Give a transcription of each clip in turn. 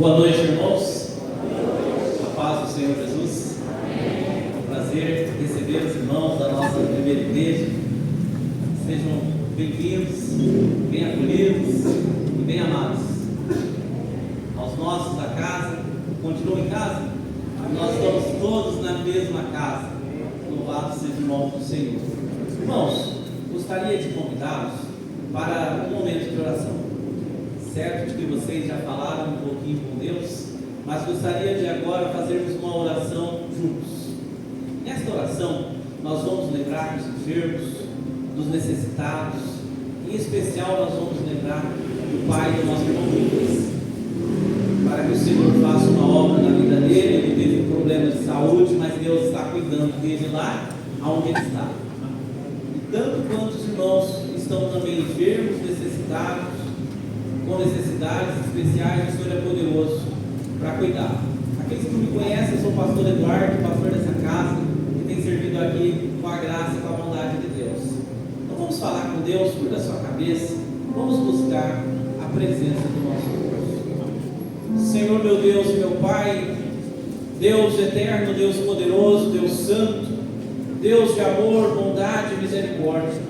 Boa noite, irmãos. A paz do Senhor Jesus. É um prazer receber os irmãos da nossa primeira igreja. Sejam bem-vindos, bem acolhidos e bem amados. Aos nossos da casa, continuam em casa? Nós estamos todos na mesma casa. Louvado seja o nome do Senhor. Irmãos, gostaria de convidá-los para um momento de oração. Certo de que vocês já falaram um pouquinho com Deus, mas gostaria de agora fazermos uma oração juntos. Nesta oração, nós vamos lembrar dos enfermos, dos necessitados, em especial nós vamos lembrar do pai do nosso irmão Lucas, para que o Senhor faça uma obra na vida dele. Ele teve um problema de saúde, mas Deus está cuidando dele lá onde ele está. E tanto quanto os irmãos estão também enfermos, necessitados, com necessidades especiais, o Senhor é poderoso para cuidar. Aqueles que me conhecem, eu sou o pastor Eduardo, pastor dessa casa, que tem servido aqui com a graça e com a bondade de Deus. Então vamos falar com Deus, cuida da sua cabeça, vamos buscar a presença do nosso Deus. Senhor, meu Deus e meu Pai, Deus eterno, Deus poderoso, Deus santo, Deus de amor, bondade e misericórdia.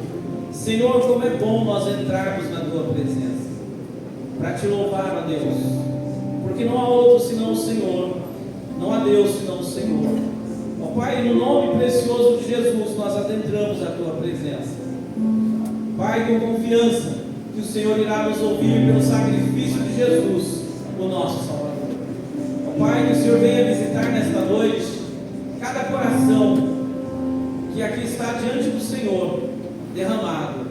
Senhor, como é bom nós entrarmos na tua presença para te louvar, ó Deus, porque não há outro senão o Senhor, não há Deus senão o Senhor. Ó Pai, no nome precioso de Jesus, nós adentramos a tua presença, Pai, com confiança que o Senhor irá nos ouvir pelo sacrifício de Jesus, o nosso Salvador. Ó Pai, que o Senhor venha visitar nesta noite cada coração que aqui está diante do Senhor, derramado,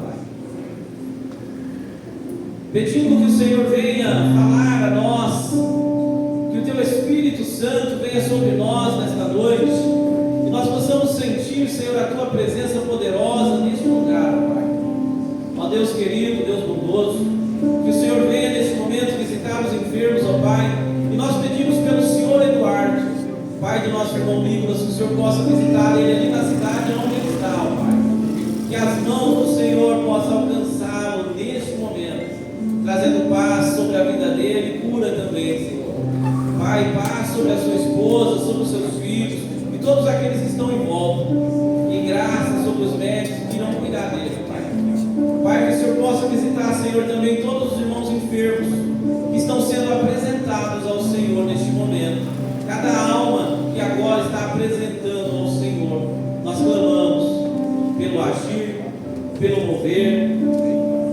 pedindo que o Senhor venha falar a nós, que o Teu Espírito Santo venha sobre nós nesta noite, que nós possamos sentir, Senhor, a Tua presença poderosa neste lugar, Pai. Ó Deus querido, Deus bondoso, que o Senhor venha neste momento visitar os enfermos, ó Pai, e nós pedimos pelo Senhor Eduardo, Pai do nosso irmão Nicolas, que o Senhor possa visitar ele ali na cidade onde ele está, ó Pai, que as mãos do Senhor possam alcançá-lo neste momento, trazendo paz sobre a vida dele, cura também, Senhor. Pai, paz sobre a sua esposa, sobre os seus filhos e todos aqueles que estão em volta, e graça sobre os médicos que irão cuidar dele, Pai. Pai, que o Senhor possa visitar, Senhor, também todos os irmãos enfermos que estão sendo apresentados ao Senhor neste momento. Cada alma que agora está apresentando ao Senhor, nós clamamos pelo agir, pelo mover,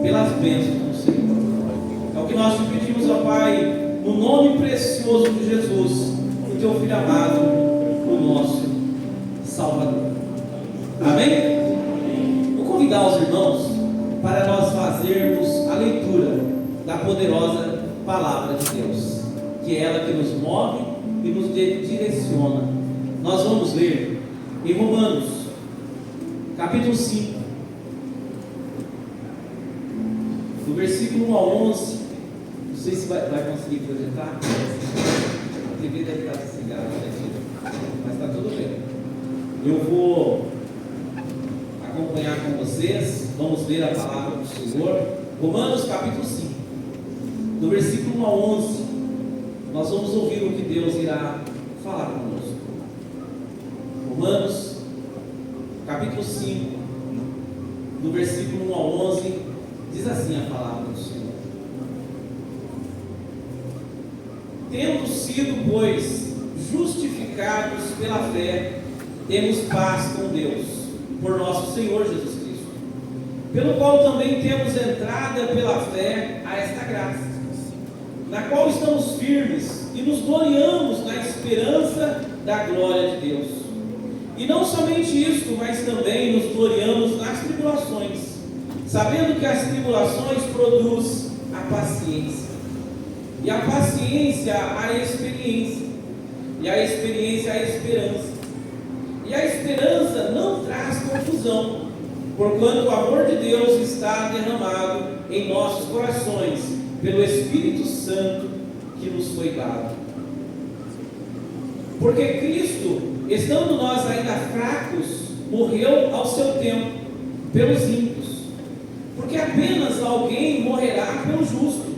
pelas bênçãos do Senhor. É o que nós te pedimos, ó Pai, no nome precioso de Jesus, o Teu Filho amado, o nosso Salvador. Amém? Vou convidar os irmãos para nós fazermos a leitura da poderosa Palavra de Deus, que é ela que nos move e nos direciona. Nós vamos ler em Romanos, capítulo 5, do versículo 1 ao 11. Não sei se vai conseguir projetar. A TV deve estar desligada, mas está tudo bem. Eu vou acompanhar com vocês. Vamos ler a palavra do Senhor. Romanos capítulo 5, do versículo 1 ao 11. Nós vamos ouvir o que Deus irá falar conosco. Romanos capítulo 5, do versículo 1 ao 11, diz assim a palavra do Senhor: tendo sido, pois, justificados pela fé, temos paz com Deus, por nosso Senhor Jesus Cristo, pelo qual também temos entrada pela fé a esta graça, na qual estamos firmes e nos gloriamos na esperança da glória de Deus. E não somente isto, mas também nos gloriamos nas tribulações, sabendo que as tribulações produzem a paciência, e a paciência a experiência, e a experiência a esperança, e a esperança não traz confusão, porquanto o amor de Deus está derramado em nossos corações pelo Espírito Santo que nos foi dado. Porque Cristo, estando nós ainda fracos, morreu ao seu tempo pelos ímpios, porque apenas alguém morrerá pelo justo,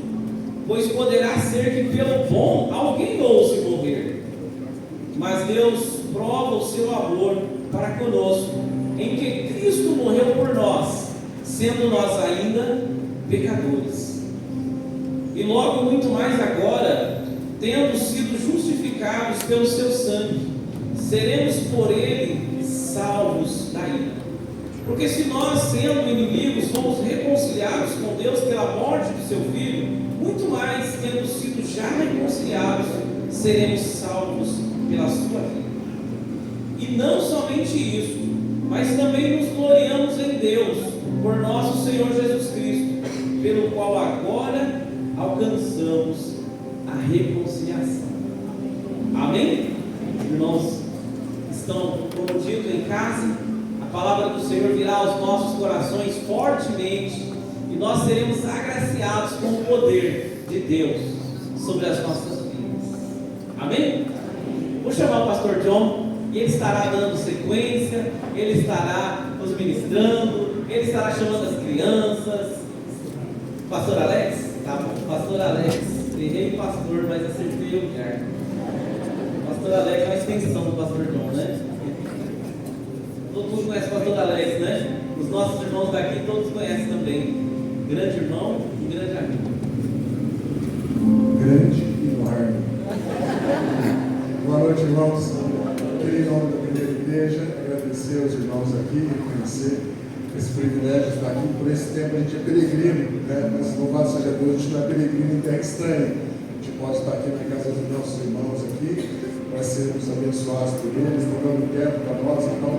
pois poderá ser que pelo bom alguém ouse morrer. Mas Deus prova o seu amor para conosco, em que Cristo morreu por nós, sendo nós ainda pecadores. E logo muito mais agora, tendo sido justificados pelo seu sangue, seremos por ele salvos da ira. Porque se nós, sendo inimigos, fomos reconciliados com Deus pela morte do seu Filho, muito mais, tendo sido já reconciliados, seremos salvos pela sua vida. E não somente isso, mas também nos gloriamos em Deus, por nosso Senhor Jesus Cristo, pelo qual agora alcançamos a reconciliação. Amém? Irmãos, estão como dito em casa, a palavra do Senhor virá aos nossos corações fortemente, e nós seremos agraciados com o poder de Deus sobre as nossas vidas. Amém? Vou chamar o pastor John, e ele estará dando sequência, ele estará nos ministrando, ele estará chamando as crianças. Pastor Alex? Tá bom, pastor Alex. Errei pastor, mas acertei o lugar. Pastor Alex é uma extensão do pastor John, né? Todo mundo conhece o pastor Alex, né? Os nossos irmãos daqui todos conhecem também. Grande irmão e grande amigo. Grande e enorme. Boa noite, irmãos. Queria, em nome da primeira igreja, agradecer aos irmãos aqui, reconhecer esse privilégio de estar aqui. Por esse tempo a gente é peregrino, né? Mas louvado seja Deus, a gente não é peregrino em terra estranha. A gente pode estar aqui na casa dos nossos irmãos aqui, para sermos abençoados por eles, tocando perto para nós. Então,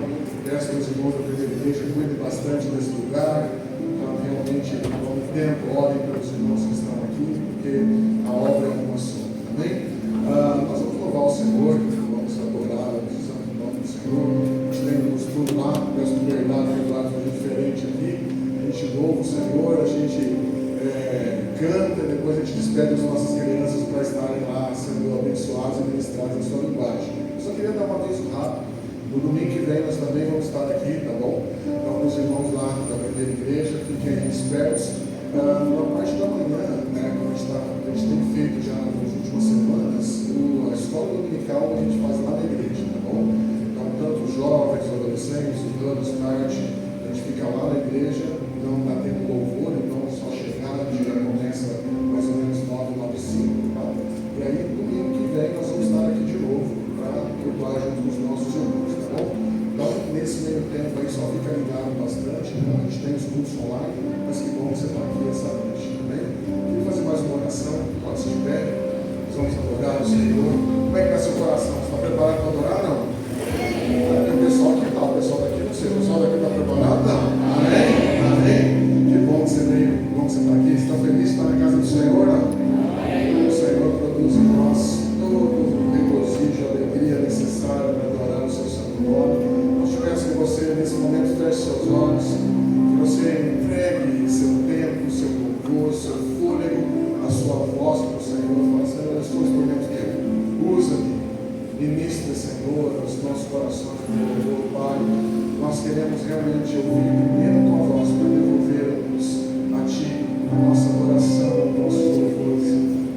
peço que os irmãos da primeira igreja cuidem bastante desse lugar. Então, realmente, ao mesmo tempo, orem pelos irmãos que estão aqui, porque a obra é uma só. Amém? Nós vamos louvar o Senhor, vamos adorar o nome do Senhor. A gente tem um costume lá, peço liberdade de falar de diferente aqui. A gente louva o Senhor, a gente canta, e depois a gente despede as nossas crianças para estarem lá sendo abençoadas e ministradas em sua linguagem. Eu só queria dar um aviso rápido. No domingo que vem nós também vamos estar aqui, tá bom? Então, os irmãos lá da primeira igreja, fiquem espertos. Na parte da manhã, né, como a gente tem feito já nas últimas semanas, a escola dominical a gente faz lá na igreja, tá bom? Então, tanto os jovens, os adolescentes, os anos tarde, a gente fica lá na igreja, não está tendo louvor, então só chegar, a gente já começa mais ou menos 9h, 9h05, tá? E aí, domingo que vem, nós vamos estar aqui de novo para cultuar junto com os nossos irmãos, tá bom? Então, nesse meio tempo aí, só fica ligado bastante, né? A gente tem os cultos online, mas que bom que você está aqui essa noite, também. Queria fazer mais uma oração, pode se de pé, nós vamos adorar o Senhor. Como é que está seu coração? Você está preparado para adorar, não? O pessoal aqui está, o pessoal daqui, não sei, o pessoal daqui está preparado? Não? Amém? Amém? Que bom que você veio, que bom que você está aqui. Você está feliz de estar na casa do Senhor, não? O Senhor produz em nós todo o regozijo, a alegria necessária para adorar o seu santo nome. Eu te peço que você, nesse momento, feche seus olhos, que você entregue seu tempo, seu louvor, seu fôlego, a sua voz para o Senhor. Fala, Senhor, eu estou experimentando tempo. Usa-me, ministra, Senhor, nos nossos corações, meu louvor, Pai. Nós queremos realmente ouvir primeiro a tua voz para devolvermos a Ti a nossa adoração, o nosso louvor.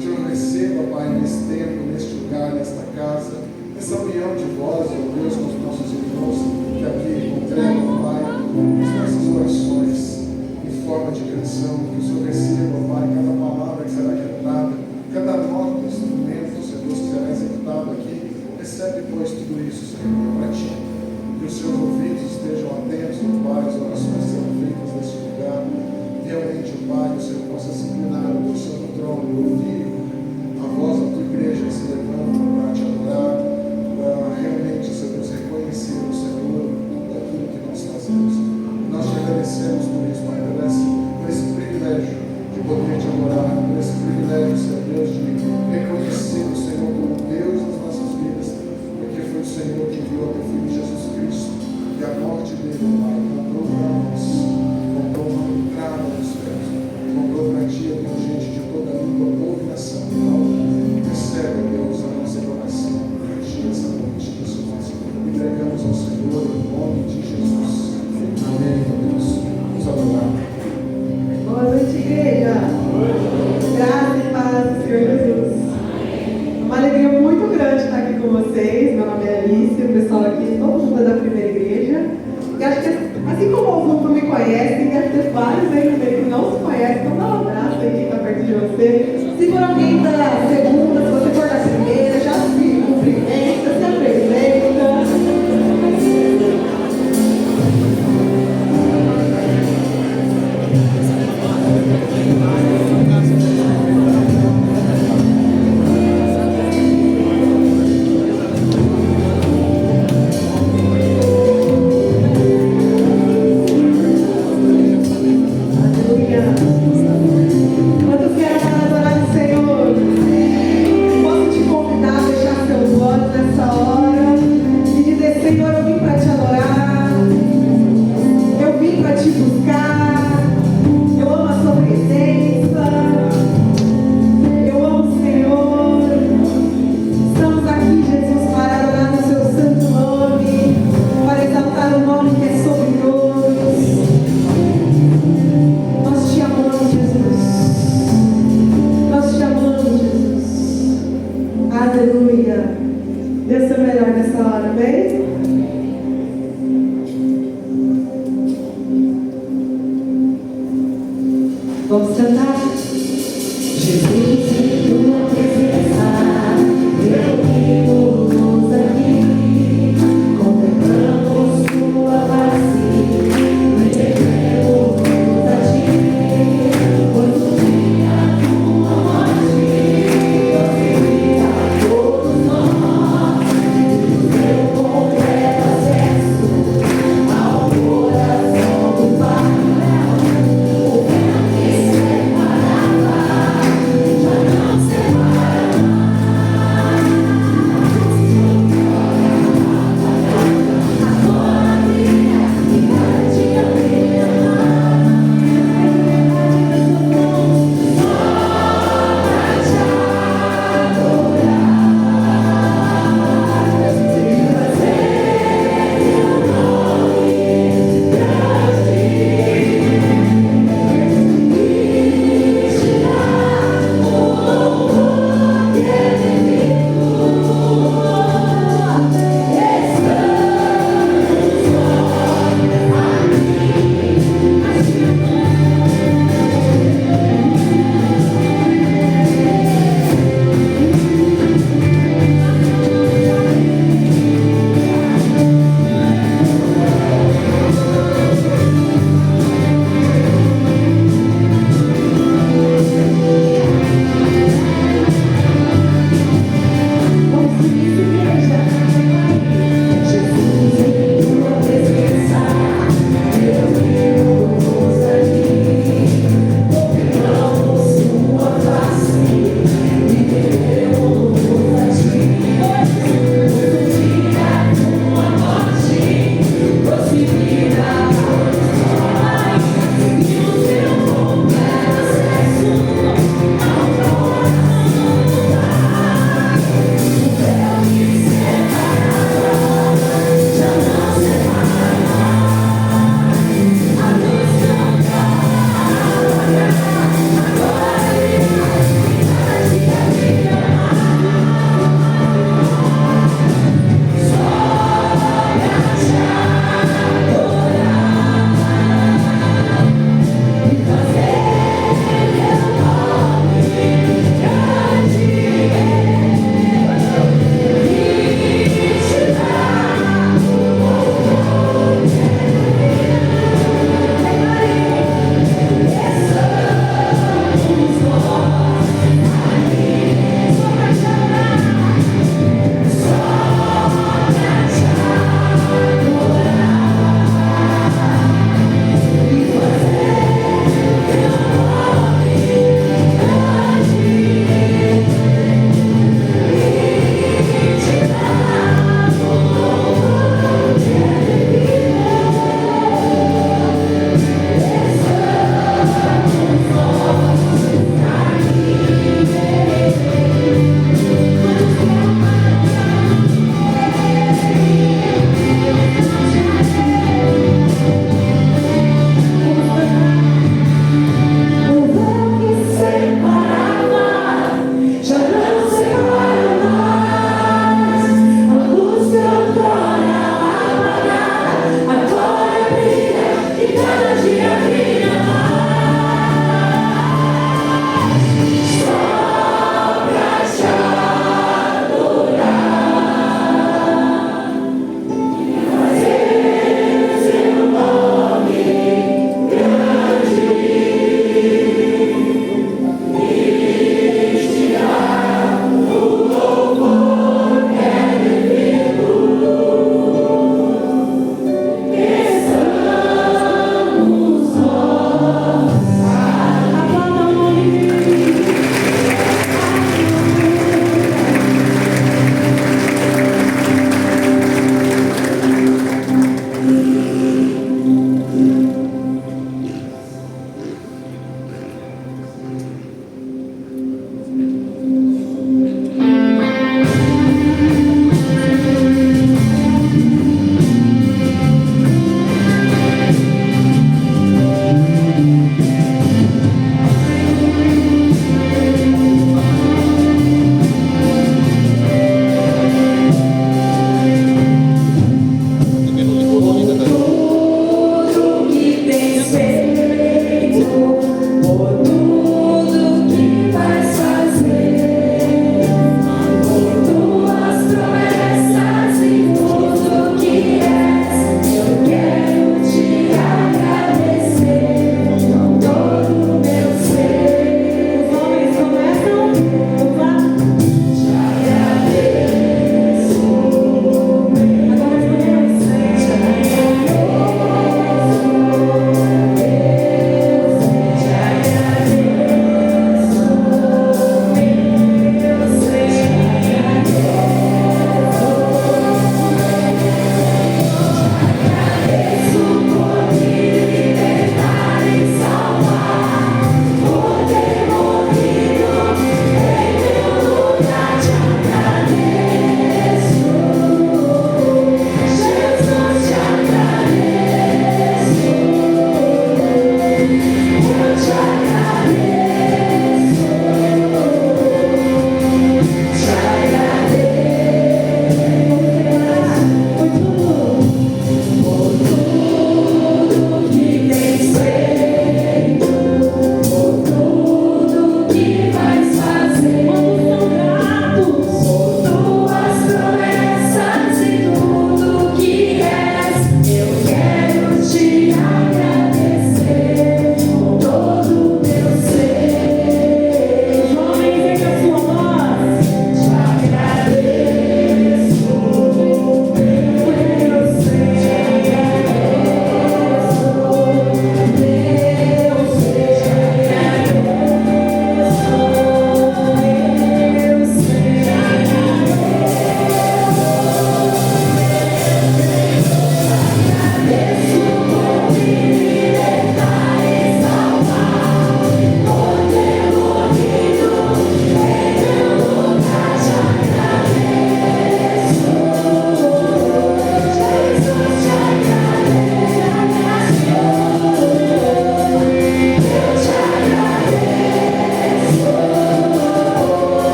Que eu receba, Pai, nesse tempo, neste lugar, nesta casa, essa união de voz, ó Deus, com os nossos irmãos que aqui congregam, Pai, as nossas orações em forma de canção. Que o Senhor receba, Pai, cada palavra que será cantada, cada nota do instrumento, Senhor Deus, que será executado aqui. Recebe, pois, tudo isso, Senhor, para Ti. Que os seus ouvidos estejam atentos, Pai, as orações que serão feitas neste lugar. Realmente, Pai, o Senhor possa se inclinar no seu trono e ouvir a voz da tua igreja que se levanta para te adorar, para realmente, Senhor Deus, reconhecer o Senhor tudo aquilo que nós fazemos. Nós te agradecemos por isso, Pai, por esse privilégio de poder te adorar, por esse privilégio, Senhor Deus, de reconhecer o Senhor como Deus nas nossas vidas, porque foi o Senhor que enviou o teu Filho Jesus Cristo, e a morte dele, Pai, comprou para nós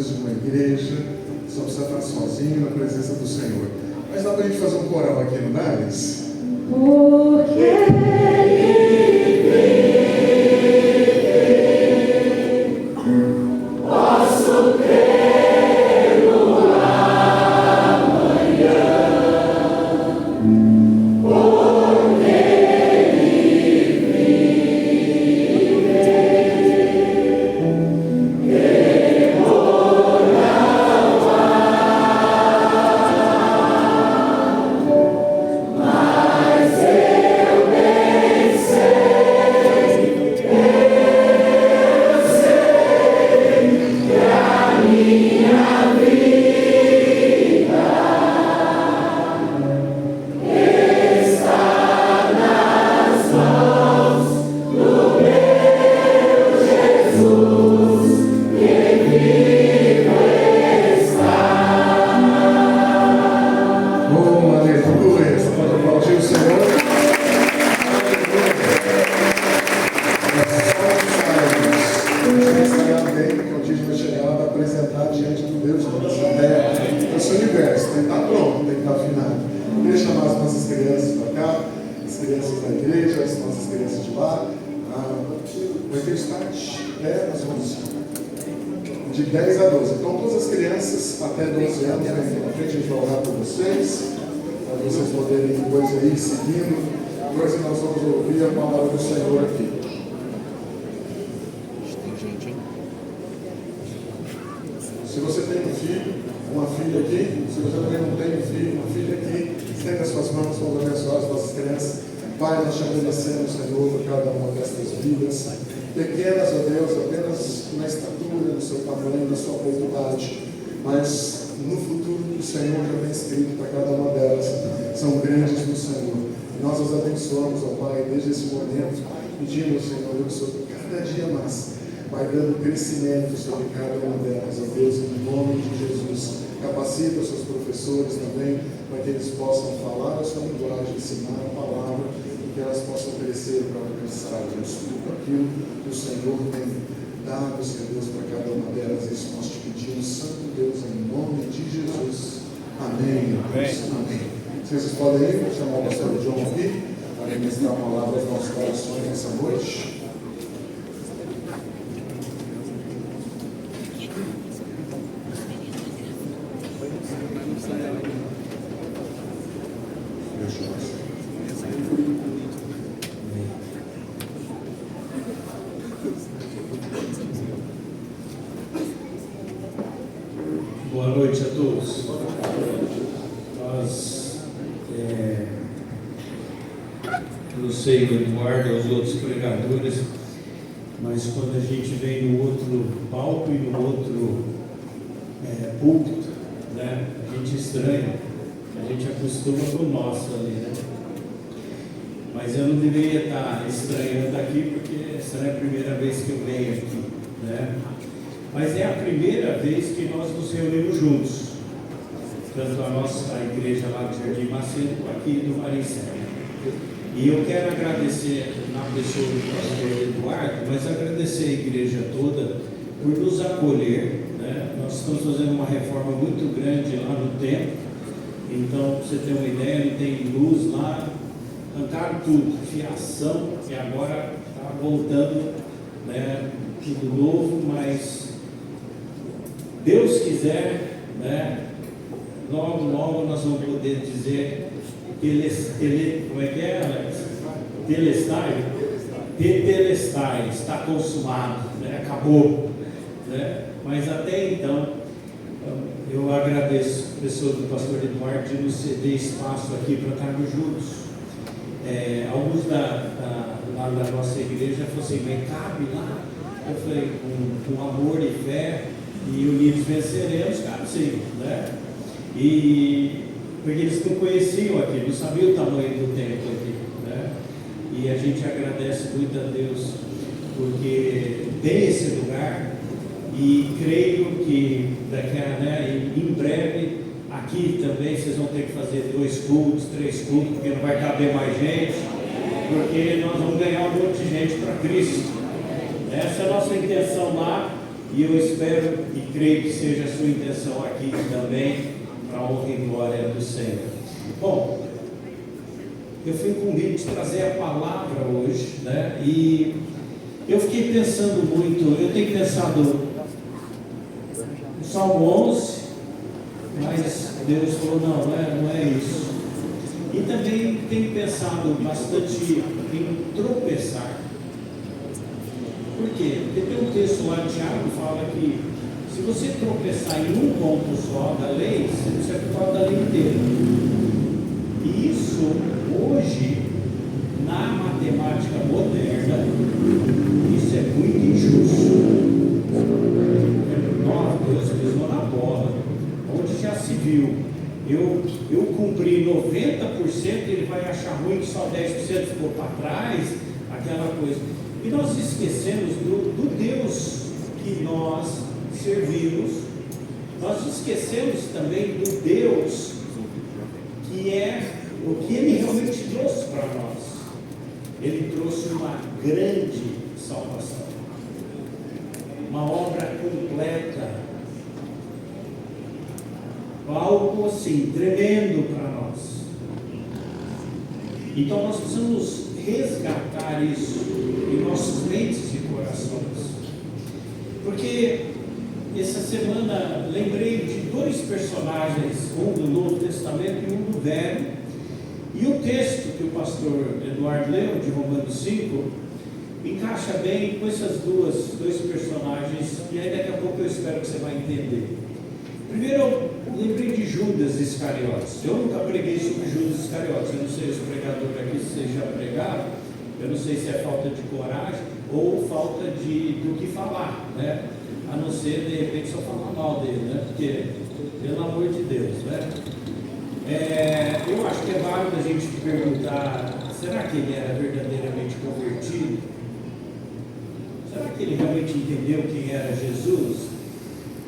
precisa de uma igreja, só precisa estar sozinho na presença do Senhor. Mas dá para a gente fazer um coral aqui, não dá, Alice? Porque Ele vive, posso crer no amanhã. Porque Ele vive, de 10 a 12. Então, todas as crianças até 12 anos, vem aqui na frente, a gente vai orar por vocês, para vocês poderem depois ir seguindo. Depois nós vamos ouvir a palavra do Senhor aqui. Se você tem um filho, uma filha aqui, se você também não tem um filho, uma filha aqui, estenda as suas mãos, vamos abençoar as nossas crianças. Pai, nós te agradecemos, Senhor, por cada uma destas vidas, pequenas, ó Deus, apenas na estatura, no seu tamanho, na sua quantidade, mas no futuro que o Senhor já tem escrito para cada uma delas, são grandes no Senhor. E nós as abençoamos, ó Pai, desde esse momento, pedimos, Senhor, Deus, sobre cada dia mais, Pai, dando crescimento sobre cada uma delas, ó Deus, em nome de Jesus. Capacita os seus professores também, para que eles possam falar a sua linguagem, ensinar a palavra, e que elas possam crescer para alcançar, Deus, tudo aquilo que o Senhor tem dado, Senhor Deus, para cada uma delas. Isso nós te pedimos, Santo Deus, em nome de Jesus. Amém. Amém. Vocês podem ir, vou chamar o pastor João aqui, para ministrar a palavra aos nossos corações nessa noite. Boa noite a todos. Nós, não sei o Eduardo ou os outros pregadores, mas quando a gente vem no outro palco e no outro púlpito, né, a gente estranha, a gente acostuma com o nosso ali, né? Mas eu não deveria estar estranhando aqui, porque essa é a primeira vez que eu venho aqui, né? Mas é a primeira vez que nós nos reunimos juntos, tanto a igreja lá do Jardim Macedo, aqui do Maricel. E eu quero agradecer na pessoa do pastor Eduardo, mas agradecer a igreja toda por nos acolher, né? Nós estamos fazendo uma reforma muito grande lá no templo, então, para você ter uma ideia, não tem luz lá, arrancaram tudo, fiação, e agora está voltando, né, tudo novo, mas Deus quiser, né, logo, logo nós vamos poder dizer como é que é, Alex? Tetelestai, está consumado, né? Acabou, né? Mas até então, eu agradeço a pessoa do pastor Eduardo de nos ceder espaço aqui para estarmos juntos. Alguns lá da nossa igreja falaram assim, mas cabe lá? Eu falei, com amor e fé e unidos venceremos, cabe sim, né? E porque eles não conheciam aqui, não sabiam o tamanho do templo aqui, né? E a gente agradece muito a Deus porque tem esse lugar e creio que em breve aqui também vocês vão ter que fazer 2 cultos, 3 cultos, porque não vai caber mais gente, porque nós vamos ganhar um monte de gente para Cristo. Essa é a nossa intenção lá, E eu espero e creio que seja a sua intenção aqui também, para a honra e glória do Senhor. Bom, eu fui incumbido de trazer a palavra hoje, né? E eu fiquei pensando muito, eu tenho pensado no Salmo 11, mas Deus falou, não é isso. E também tenho pensado bastante em tropeçar. Por quê? Porque tem um texto lá de Tiago que fala que se você tropeçar em um ponto só da lei, você é culpado da lei inteira. E isso, hoje, na matemática moderna, isso é muito injusto. Nossa, Deus pisou na bola. Onde já se viu, eu cumpri 90%, ele vai achar ruim que só 10% ficou para trás, aquela coisa. E nós esquecemos do Deus que nós servimos, nós esquecemos também do Deus que é o que Ele realmente trouxe para nós. Ele trouxe uma grande salvação, uma obra completa, algo assim, tremendo para nós. Então nós precisamos resgatar isso em nossos mentes e corações. Porque essa semana lembrei de dois personagens, um do Novo Testamento e um do Velho, e o texto que o pastor Eduardo leu, de Romanos 5, encaixa bem com esses dois personagens, e aí daqui a pouco eu espero que você vai entender. Primeiro eu lembrei de Judas Iscariotes. Eu nunca preguei sobre Judas Iscariotes, eu não sei os pregadores aqui se vocês já pregaram, eu não sei se é falta de coragem ou falta do que falar, né? A não ser, de repente, só falar mal dele, né? Porque, pelo amor de Deus, né? Eu acho que é válido a gente perguntar, será que ele era verdadeiramente convertido? Será que ele realmente entendeu quem era Jesus?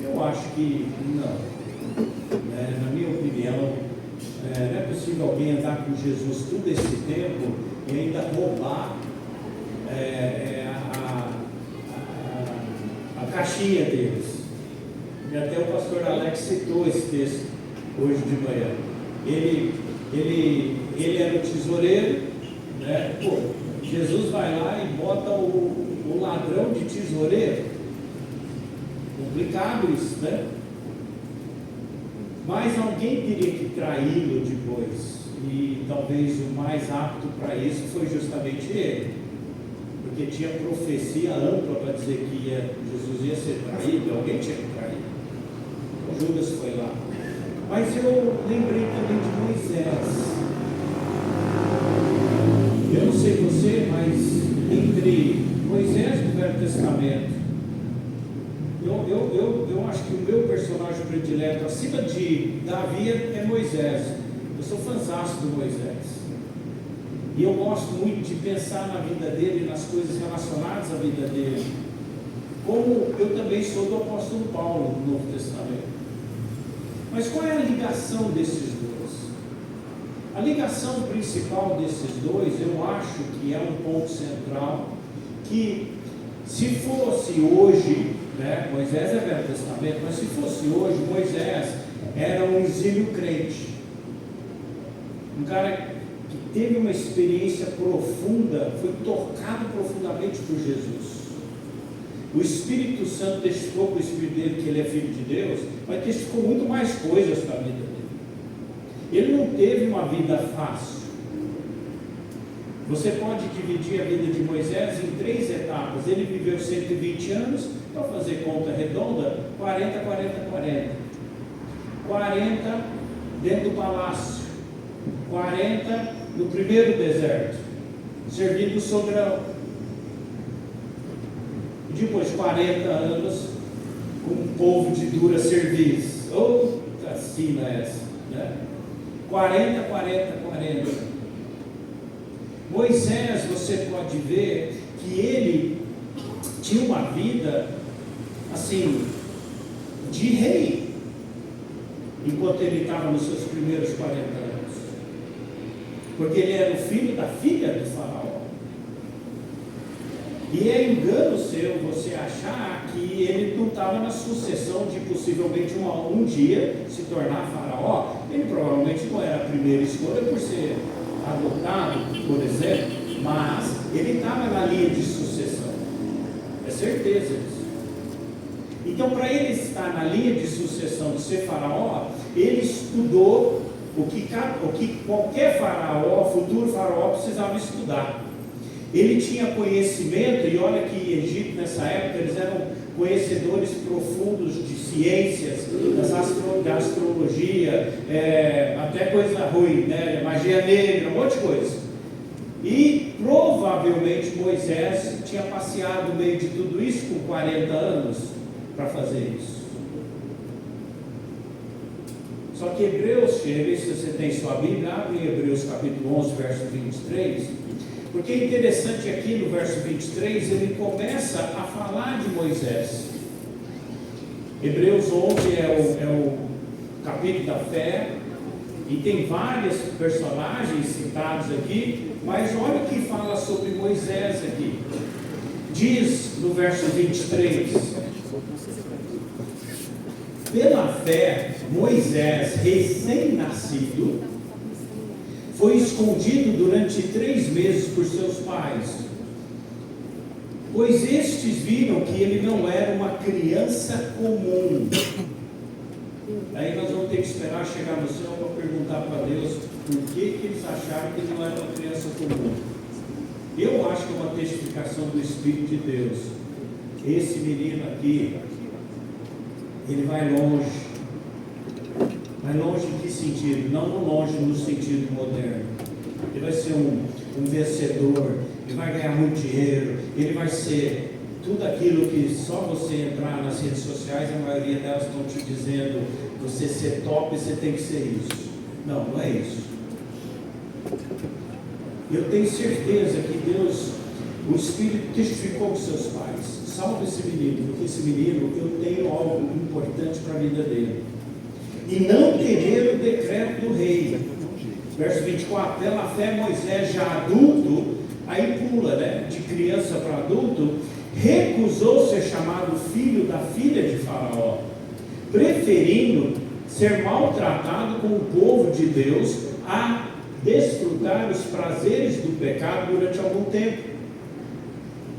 Eu acho que não. Na minha opinião, não é possível alguém andar com Jesus todo esse tempo e ainda roubar a caixinha deles. E até o pastor Alex citou esse texto hoje de manhã. Ele era o tesoureiro, né? Pô, Jesus vai lá e bota o ladrão de tesoureiro. Complicado isso, né? Mas alguém teria que traí-lo depois, e talvez o mais apto para isso foi justamente ele, porque tinha profecia ampla para dizer que Jesus ia ser traído, alguém tinha que trair. Judas foi lá. Mas eu lembrei também de Moisés. Eu não sei você, mas entre Moisés do Velho Testamento, eu acho que o meu personagem predileto, acima de Davi, é Moisés. Eu sou fãzaço do Moisés. E eu gosto muito de pensar na vida dele, nas coisas relacionadas à vida dele. Como eu também sou do apóstolo Paulo no Novo Testamento. Mas qual é a ligação desses dois? A ligação principal desses dois, eu acho que é um ponto central, que se fosse hoje, né, Moisés é Velho Testamento, mas se fosse hoje, Moisés era um exílio crente, um cara que teve uma experiência profunda, foi tocado profundamente por Jesus. O Espírito Santo testificou para o Espírito dele que ele é filho de Deus, mas testificou muito mais coisas para a vida dele. Ele não teve uma vida fácil. Você pode dividir a vida de Moisés em 3 etapas. Ele viveu 120 anos, para fazer conta redonda, 40, 40, 40. 40 dentro do palácio, 40 no primeiro deserto, servindo o sogrão. E depois 40 anos com um povo de dura serviço. Outra sina essa, né? 40, 40, 40. Moisés, você pode ver que ele tinha uma vida assim de rei enquanto ele estava nos seus primeiros 40 anos, porque ele era o filho da filha do faraó. E é engano seu você achar que ele não estava na sucessão de possivelmente um dia se tornar faraó. Ele provavelmente não era a primeira escolha por ser adotado, por exemplo, mas ele estava na linha de sucessão. É certeza disso. Então, para ele estar na linha de sucessão de ser faraó, ele estudou o que qualquer faraó, futuro faraó, precisava estudar. Ele tinha conhecimento, e olha que Egito nessa época, eles eram conhecedores profundos de ciências, da astrologia, até coisa ruim, né? Magia negra, um monte de coisa. E provavelmente Moisés tinha passeado no meio de tudo isso com 40 anos para fazer isso. Só que Hebreus chega, e se você tem sua Bíblia, abre em Hebreus capítulo 11, verso 23, porque é interessante aqui no verso 23, ele começa a falar de Moisés. Hebreus 11 é o capítulo da fé, e tem vários personagens citados aqui, mas olha o que fala sobre Moisés aqui. Diz no verso 23: pela fé, Moisés, recém-nascido, foi escondido durante 3 meses por seus pais, pois estes viram que ele não era uma criança comum. Aí nós vamos ter que esperar chegar no céu para perguntar para Deus por que eles acharam que ele não era uma criança comum. Eu acho que é uma testificação do Espírito de Deus. Esse menino aqui, ele vai longe. Mas longe em que sentido? Não longe no sentido moderno. Ele vai ser um vencedor, ele vai ganhar muito dinheiro, ele vai ser tudo aquilo que só você entrar nas redes sociais, a maioria delas estão te dizendo, você ser top, você tem que ser isso. Não, não é isso. Eu tenho certeza que Deus, o Espírito testificou com seus pais, salve esse menino, porque esse menino, eu tenho algo importante para a vida dele. E não temer o decreto do rei. Verso 24, pela fé Moisés, já adulto, aí pula, né, de criança para adulto, recusou ser chamado filho da filha de Faraó, preferindo ser maltratado com o povo de Deus a desfrutar os prazeres do pecado durante algum tempo.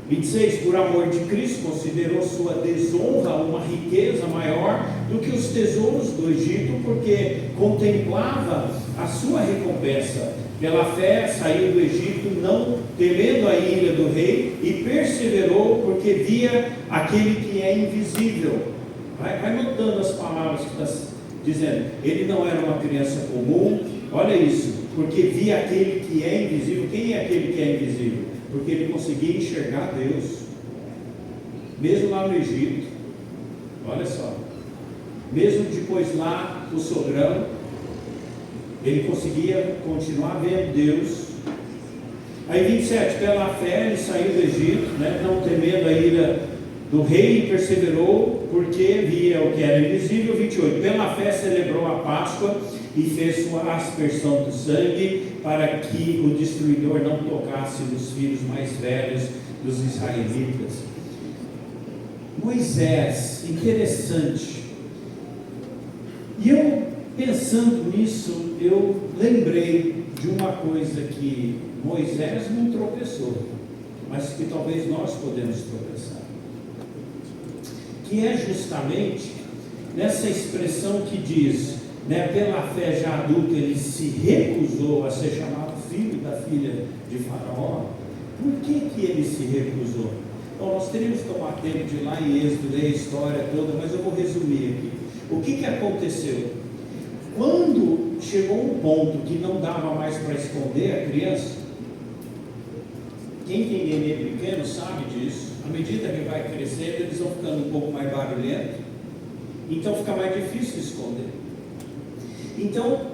26, por amor de Cristo, considerou sua desonra uma riqueza maior do que os tesouros do Egito, porque contemplava a sua recompensa. Pela fé saiu do Egito, não temendo a ira do rei, e perseverou, porque via aquele que é invisível. Vai notando as palavras que está dizendo. Ele não era uma criança comum, olha isso, porque via aquele que é invisível. Quem é aquele que é invisível? Porque ele conseguia enxergar Deus, mesmo lá no Egito. Olha só, mesmo depois lá o sogrão, ele conseguia continuar vendo Deus. Aí 27, pela fé ele saiu do Egito, né, não temendo a ira do rei, e perseverou, porque via o que era invisível. 28, pela fé celebrou a Páscoa e fez sua aspersão do sangue, para que o destruidor não tocasse nos filhos mais velhos dos israelitas. Moisés, interessante. E eu, pensando nisso, eu lembrei de uma coisa que Moisés não tropeçou, mas que talvez nós podemos tropeçar, que é justamente nessa expressão que diz, né, pela fé já adulto ele se recusou a ser chamado filho da filha de Faraó. Por que ele se recusou? Então nós teríamos que tomar tempo de ir lá em Êxodo, ler a história toda, mas eu vou resumir aqui. O que aconteceu? Quando chegou um ponto que não dava mais para esconder a criança, quem tem neném pequeno sabe disso, à medida que vai crescendo, eles vão ficando um pouco mais barulhentos, então fica mais difícil de esconder. Então,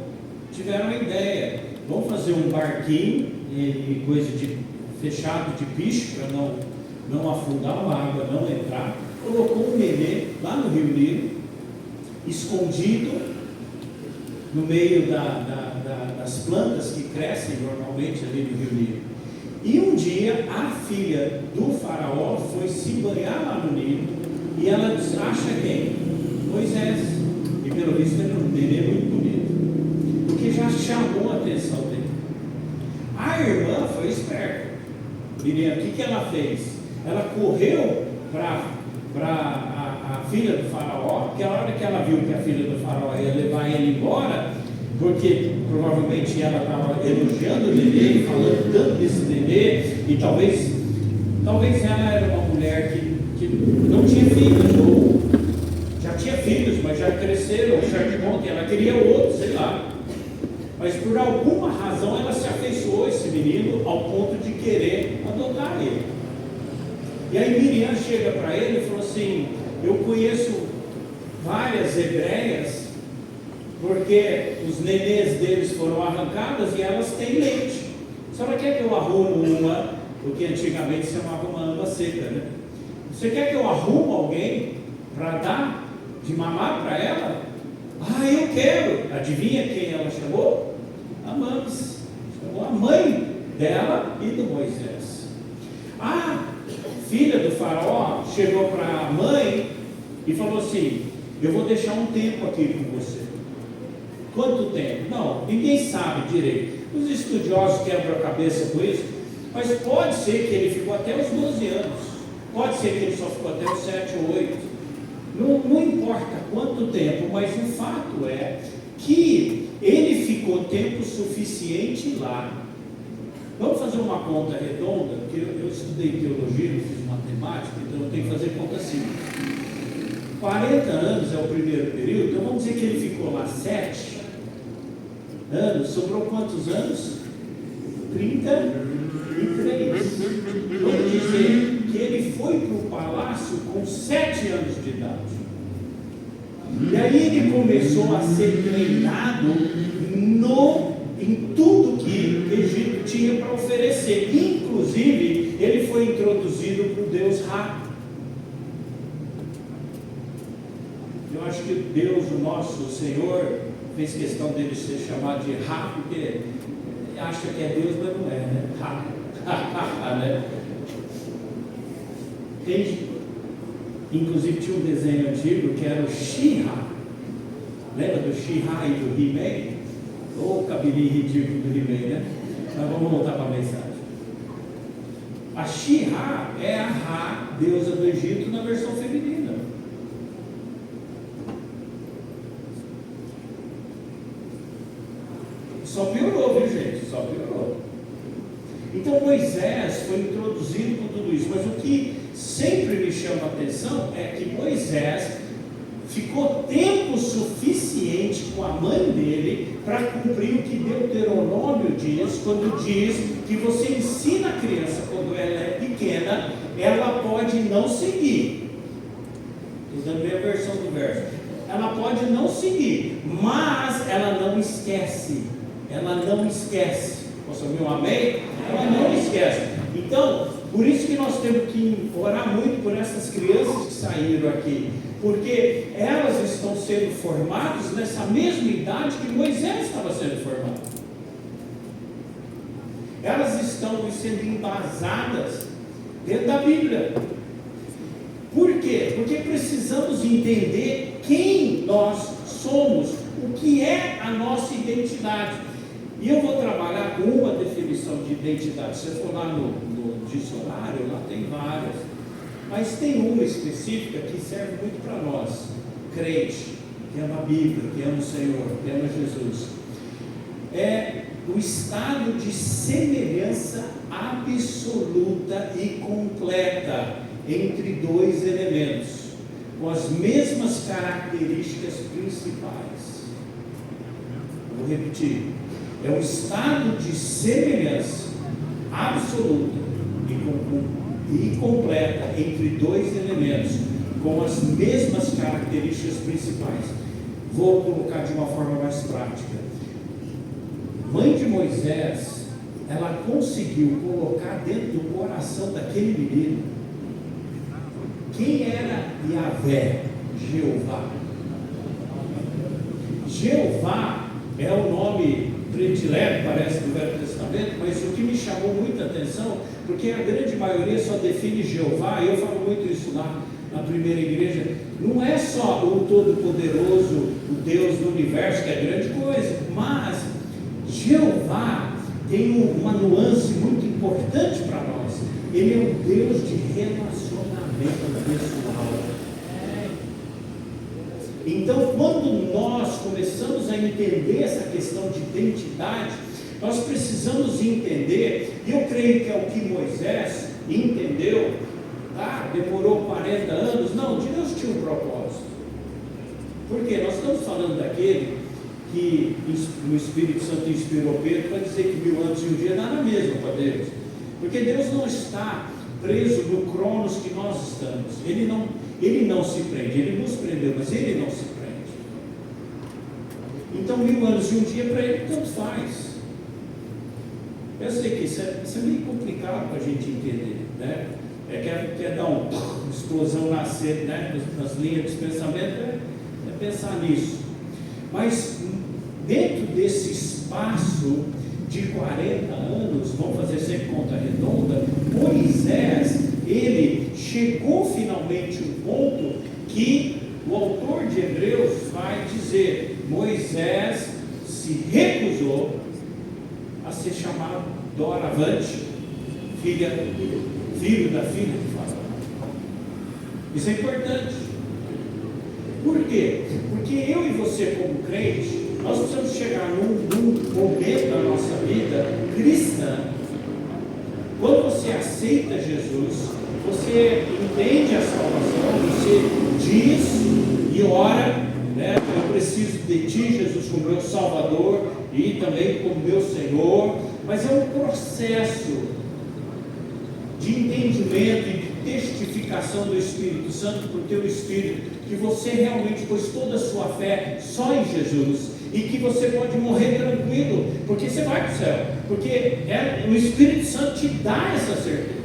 tiveram a ideia, vamos fazer um barquinho, e coisa de fechado de piche, para não afundar a água, não entrar. Colocou um nenê lá no Rio Nilo, escondido, no meio das plantas que crescem normalmente ali no Rio Nilo. E um dia a filha do faraó foi se banhar lá no Nilo e ela acha quem? Moisés. E pelo visto era um nenê muito bonito, porque já chamou a atenção dele. A irmã foi esperta. Menina, o que ela fez? Ela correu para a filha do faraó, porque a hora que ela viu que a filha do faraó ia levar ele embora, porque provavelmente ela estava elogiando o nenê, falando tanto desse nenê, e talvez ela era uma mulher que não tinha filhos, ou já tinha filhos, mas já cresceram, que ela queria outro, sei lá. Mas por alguma razão ela se afeiçoou a esse menino ao ponto de querer adotar ele. E aí Miriam chega para ele e falou assim: eu conheço várias hebreias, porque os nenês deles foram arrancados e elas têm leite. A senhora quer que eu arrume uma, porque antigamente se chamava uma amba seca, né? Você quer que eu arrume alguém para dar de mamar para ela? Ah, eu quero. Adivinha quem ela chamou? A Mames. Chamou a mãe dela e do Moisés. A filha do faraó chegou para a mãe e falou assim: eu vou deixar um tempo aqui com você. Quanto tempo? Não, ninguém sabe direito. Os estudiosos quebram a cabeça com isso, mas pode ser que ele ficou até os 12 anos, pode ser que ele só ficou até os 7 ou 8. Não importa quanto tempo, mas o fato é que ele ficou tempo suficiente lá. Vamos fazer uma conta redonda, porque eu estudei teologia, não fiz matemática, então eu tenho que fazer conta assim. 40 anos é o primeiro período, então vamos dizer que ele ficou lá 7 anos, sobrou quantos anos? 33. Vamos dizer que ele foi para o palácio com 7 anos de idade. E aí ele começou a ser treinado em tudo que Egito tinha para oferecer. Inclusive, ele foi introduzido para o Deus Ra. Eu acho que Deus, o nosso Senhor, fez questão dele ser chamado de Ra, porque acha que é Deus, mas não é, né? Ra. Né? Inclusive tinha um desenho antigo que era o She-Ra. Lembra do She-Ra e do He-Man? Ou o cabelinho ridículo do He-Man, né? Mas vamos voltar para a mensagem. A She-Ra é a Ra, deusa do Egito, na versão feminina. Só piorou, viu, gente? Só piorou. Então Moisés foi introduzido com tudo isso, mas o que sempre me chama a atenção é que Moisés ficou tempo suficiente com a mãe dele para cumprir o que Deuteronômio diz, quando diz que você ensina a criança quando ela é pequena, ela pode não seguir. Estou dando a versão do verso. Ela pode não seguir, mas ela não esquece. Ela não esquece. Posso ouvir um amém? Ela não esquece. Então, por isso que nós temos que orar muito por essas crianças que saíram aqui, porque elas estão sendo formadas nessa mesma idade que Moisés estava sendo formado. Elas estão sendo embasadas dentro da Bíblia. Por quê? Porque precisamos entender quem nós somos, o que é a nossa identidade. E eu vou trabalhar com uma definição de identidade. Se você for lá no dicionário, lá tem várias. Mas tem uma específica que serve muito para nós, crente, que ama a Bíblia, que ama o Senhor, que ama Jesus. É o estado de semelhança absoluta e completa entre dois elementos, com as mesmas características principais. Vou repetir. É um estado de semelhança absoluta e completa entre dois elementos, com as mesmas características principais. Vou colocar de uma forma mais prática. Mãe de Moisés, ela conseguiu colocar dentro do coração daquele menino quem era Yahvé, Jeová. Jeová é o nome predileto, parece, do Velho Testamento, mas o que me chamou muita atenção, porque a grande maioria só define Jeová, e eu falo muito isso lá na primeira igreja, não é só o Todo-Poderoso, o Deus do Universo, que é grande coisa, mas Jeová tem uma nuance muito importante para nós. Ele é um Deus de relacionamento pessoal. Então, quando nós começamos a entender essa questão de identidade, nós precisamos entender, e eu creio que é o que Moisés entendeu, tá? Demorou 40 anos, não, Deus tinha um propósito. Por quê? Nós estamos falando daquele que o Espírito Santo inspirou Pedro para dizer que 1000 anos e um dia é nada mesmo para Deus, porque Deus não está preso no cronos que nós estamos. Ele não se prende, Ele nos prendeu, mas Ele não se prende. Então 1000 anos e um dia para Ele tanto faz. Eu sei que isso é meio complicado para a gente entender, né? Quer dar uma explosão nascer, né? Nas linhas de pensamento, é pensar nisso. Mas dentro desse espaço de 40 anos, vamos fazer sempre conta redonda, Moisés, ele chegou finalmente um ponto que o autor de Hebreus vai dizer: Moisés se recusou a ser chamado doravante, filho da filha de Faraó. Isso é importante. Por quê? Porque eu e você, como crente, nós precisamos chegar num momento da nossa vida cristã. Quando você aceita Jesus, você entende a salvação, você diz e ora, né? Eu preciso de Ti, Jesus, como meu Salvador e também como meu Senhor. Mas é um processo de entendimento e de testificação do Espírito Santo por Teu Espírito, que você realmente pôs toda a sua fé só em Jesus, e que você pode morrer tranquilo, porque você vai para o céu, porque o Espírito Santo te dá essa certeza.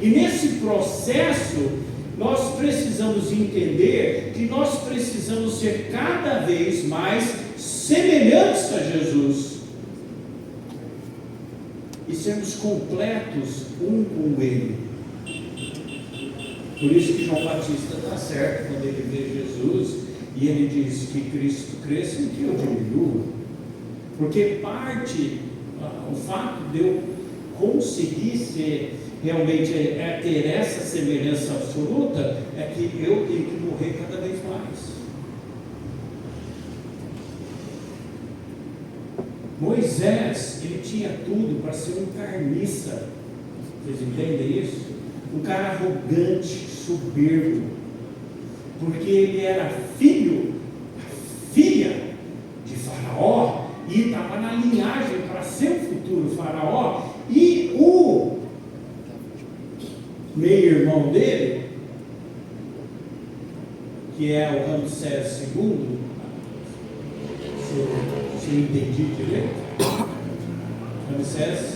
E nesse processo, nós precisamos entender que nós precisamos ser cada vez mais semelhantes a Jesus, e sermos completos um com Ele. Por isso que João Batista está certo quando ele vê Jesus e ele diz que Cristo cresça e que eu diminua, porque o fato de eu conseguir ser realmente ter essa semelhança absoluta é que eu tenho que morrer cada vez mais. Moisés, ele tinha tudo para ser um carniça, vocês entendem isso? Um cara arrogante, soberbo, porque ele era filha de Faraó, e estava na linhagem para ser o futuro Faraó, e o meio-irmão dele, que é o Ramsés II, se eu entendi direito, Ramsés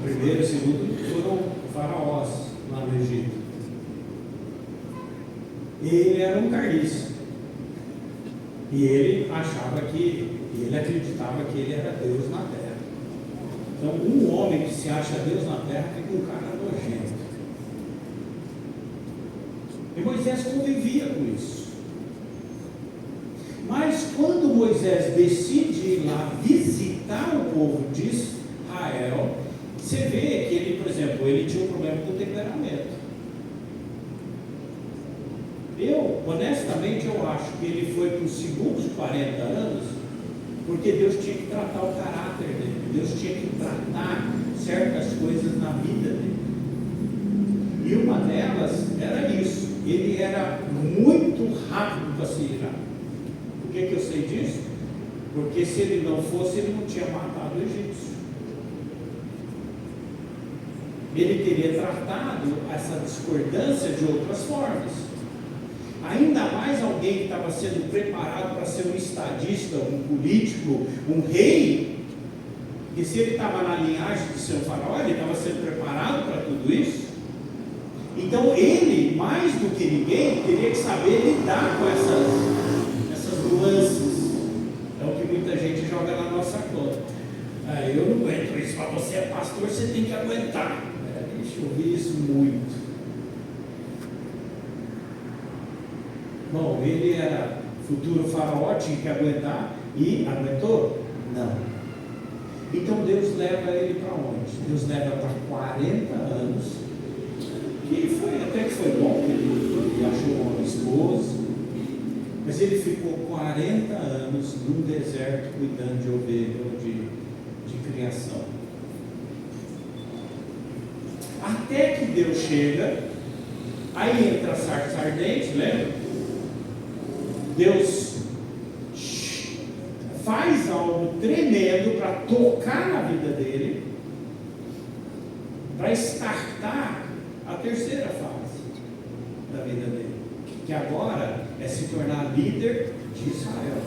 I e II foram faraós lá no Egito. Ele era um carniça, e ele acreditava que ele era Deus na terra. Então, um homem que se acha Deus na terra fica um cara nojento. E Moisés convivia com isso. Mas quando Moisés decide ir lá visitar o povo de Israel, você vê que ele, por exemplo, ele tinha um problema com o temperamento. Honestamente, eu acho que ele foi para os segundos 40 anos, porque Deus tinha que tratar o caráter dele, Deus tinha que tratar certas coisas na vida dele. E uma delas era isso, ele era muito rápido para se irar. Por que eu sei disso? Porque se ele não fosse, ele não tinha matado o egípcio. Ele teria tratado essa discordância de outras formas. Ainda mais alguém que estava sendo preparado para ser um estadista, um político, um rei, que se ele estava na linhagem de seu faraó, ele estava sendo preparado para tudo isso. Então ele, mais do que ninguém, teria que saber lidar com essas nuances. É o que muita gente joga na nossa para você é pastor, você tem que aguentar. Deixa eu ouvir isso muito. Bom, ele era futuro faraó, tinha que aguentar, e aguentou? Não. Então Deus leva ele para onde? Deus leva para 40 anos, que foi, até que foi bom, que ele achou uma esposa, mas ele ficou 40 anos num deserto cuidando de ovelha ou de criação. Até que Deus chega, aí entra a sarça ardente, lembra? Deus faz algo tremendo para tocar na vida dele, para estartar a terceira fase da vida dele, que agora é se tornar líder de Israel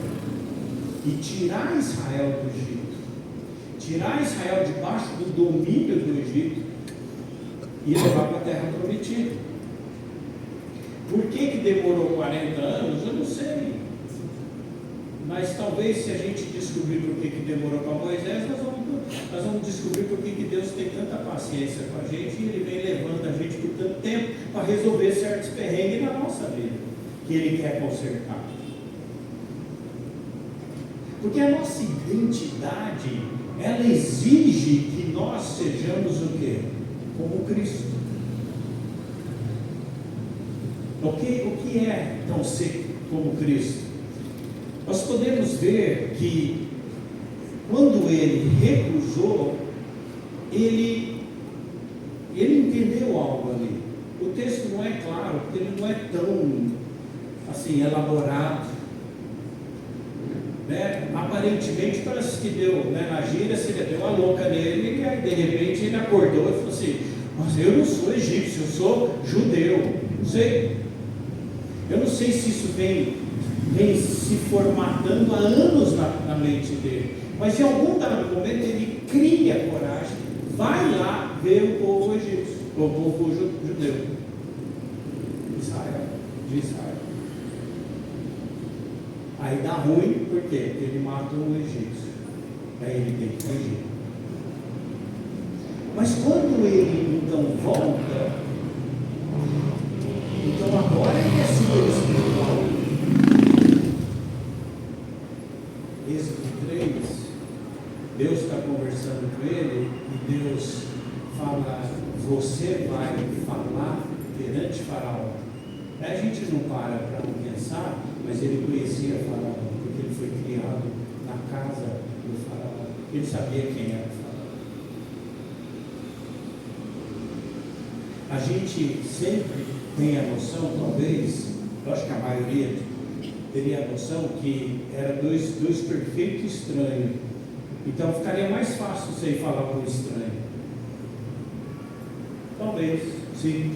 e tirar Israel do Egito, tirar Israel debaixo do domínio do Egito e levar para a terra prometida. Por que demorou 40 anos? Eu não sei. Mas talvez, se a gente descobrir por que demorou para Moisés, nós vamos descobrir por que Deus tem tanta paciência com a gente e Ele vem levando a gente por tanto tempo para resolver certos perrengues na nossa vida, que Ele quer consertar. Porque a nossa identidade, ela exige que nós sejamos o quê? Como Cristo. O que é, então, ser como Cristo? Nós podemos ver que, quando ele recusou, ele entendeu algo ali. O texto não é claro, porque ele não é tão, assim, elaborado. Né? Aparentemente, parece que deu, né, na gíria, se ele deu uma louca nele, e aí, de repente, ele acordou e falou assim: mas eu não sou egípcio, eu sou judeu. Não sei. Eu não sei se isso vem se formatando há anos na mente dele, mas em algum dado momento ele cria coragem, vai lá ver o povo egípcio, o povo judeu, de Israel. Aí dá ruim, por quê? Porque ele matou um egípcio, aí ele tem que fugir. Mas quando ele então volta, então agora ele é super espiritual. Êxodo 3, Deus está conversando com ele e Deus fala: você vai falar perante Faraó. A gente não para pensar, mas ele conhecia Faraó, porque ele foi criado na casa do Faraó. Ele sabia quem era o Faraó. A gente sempre tem a noção, talvez, eu acho que a maioria teria a noção que eram dois perfeitos estranhos. Então ficaria mais fácil você ir falar com um estranho. Talvez, sim.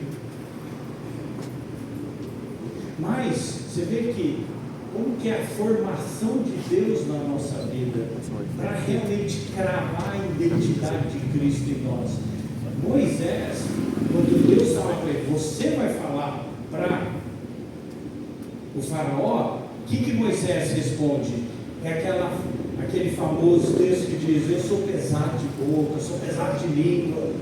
Mas você vê que como que é a formação de Deus na nossa vida para realmente cravar a identidade de Cristo em nós. Moisés, quando Deus fala para ele: você vai falar para o Faraó, o que Moisés responde? É aquele famoso texto que diz: eu sou pesado de boca, eu sou pesado de língua.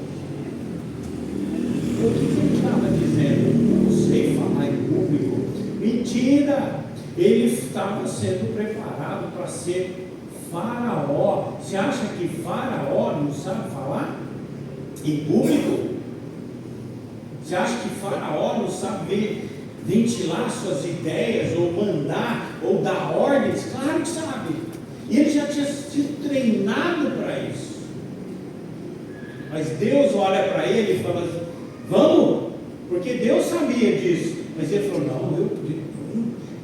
O que ele estava dizendo? Eu não sei falar em público. Mentira! Ele estava sendo preparado para ser Faraó. Você acha que Faraó não sabe falar em público? Você acha que Faraó não sabe ventilar suas ideias, ou mandar, ou dar ordens? Claro que sabe. E ele já tinha sido treinado para isso. Mas Deus olha para ele e fala: vamos, porque Deus sabia disso. Mas ele falou: não,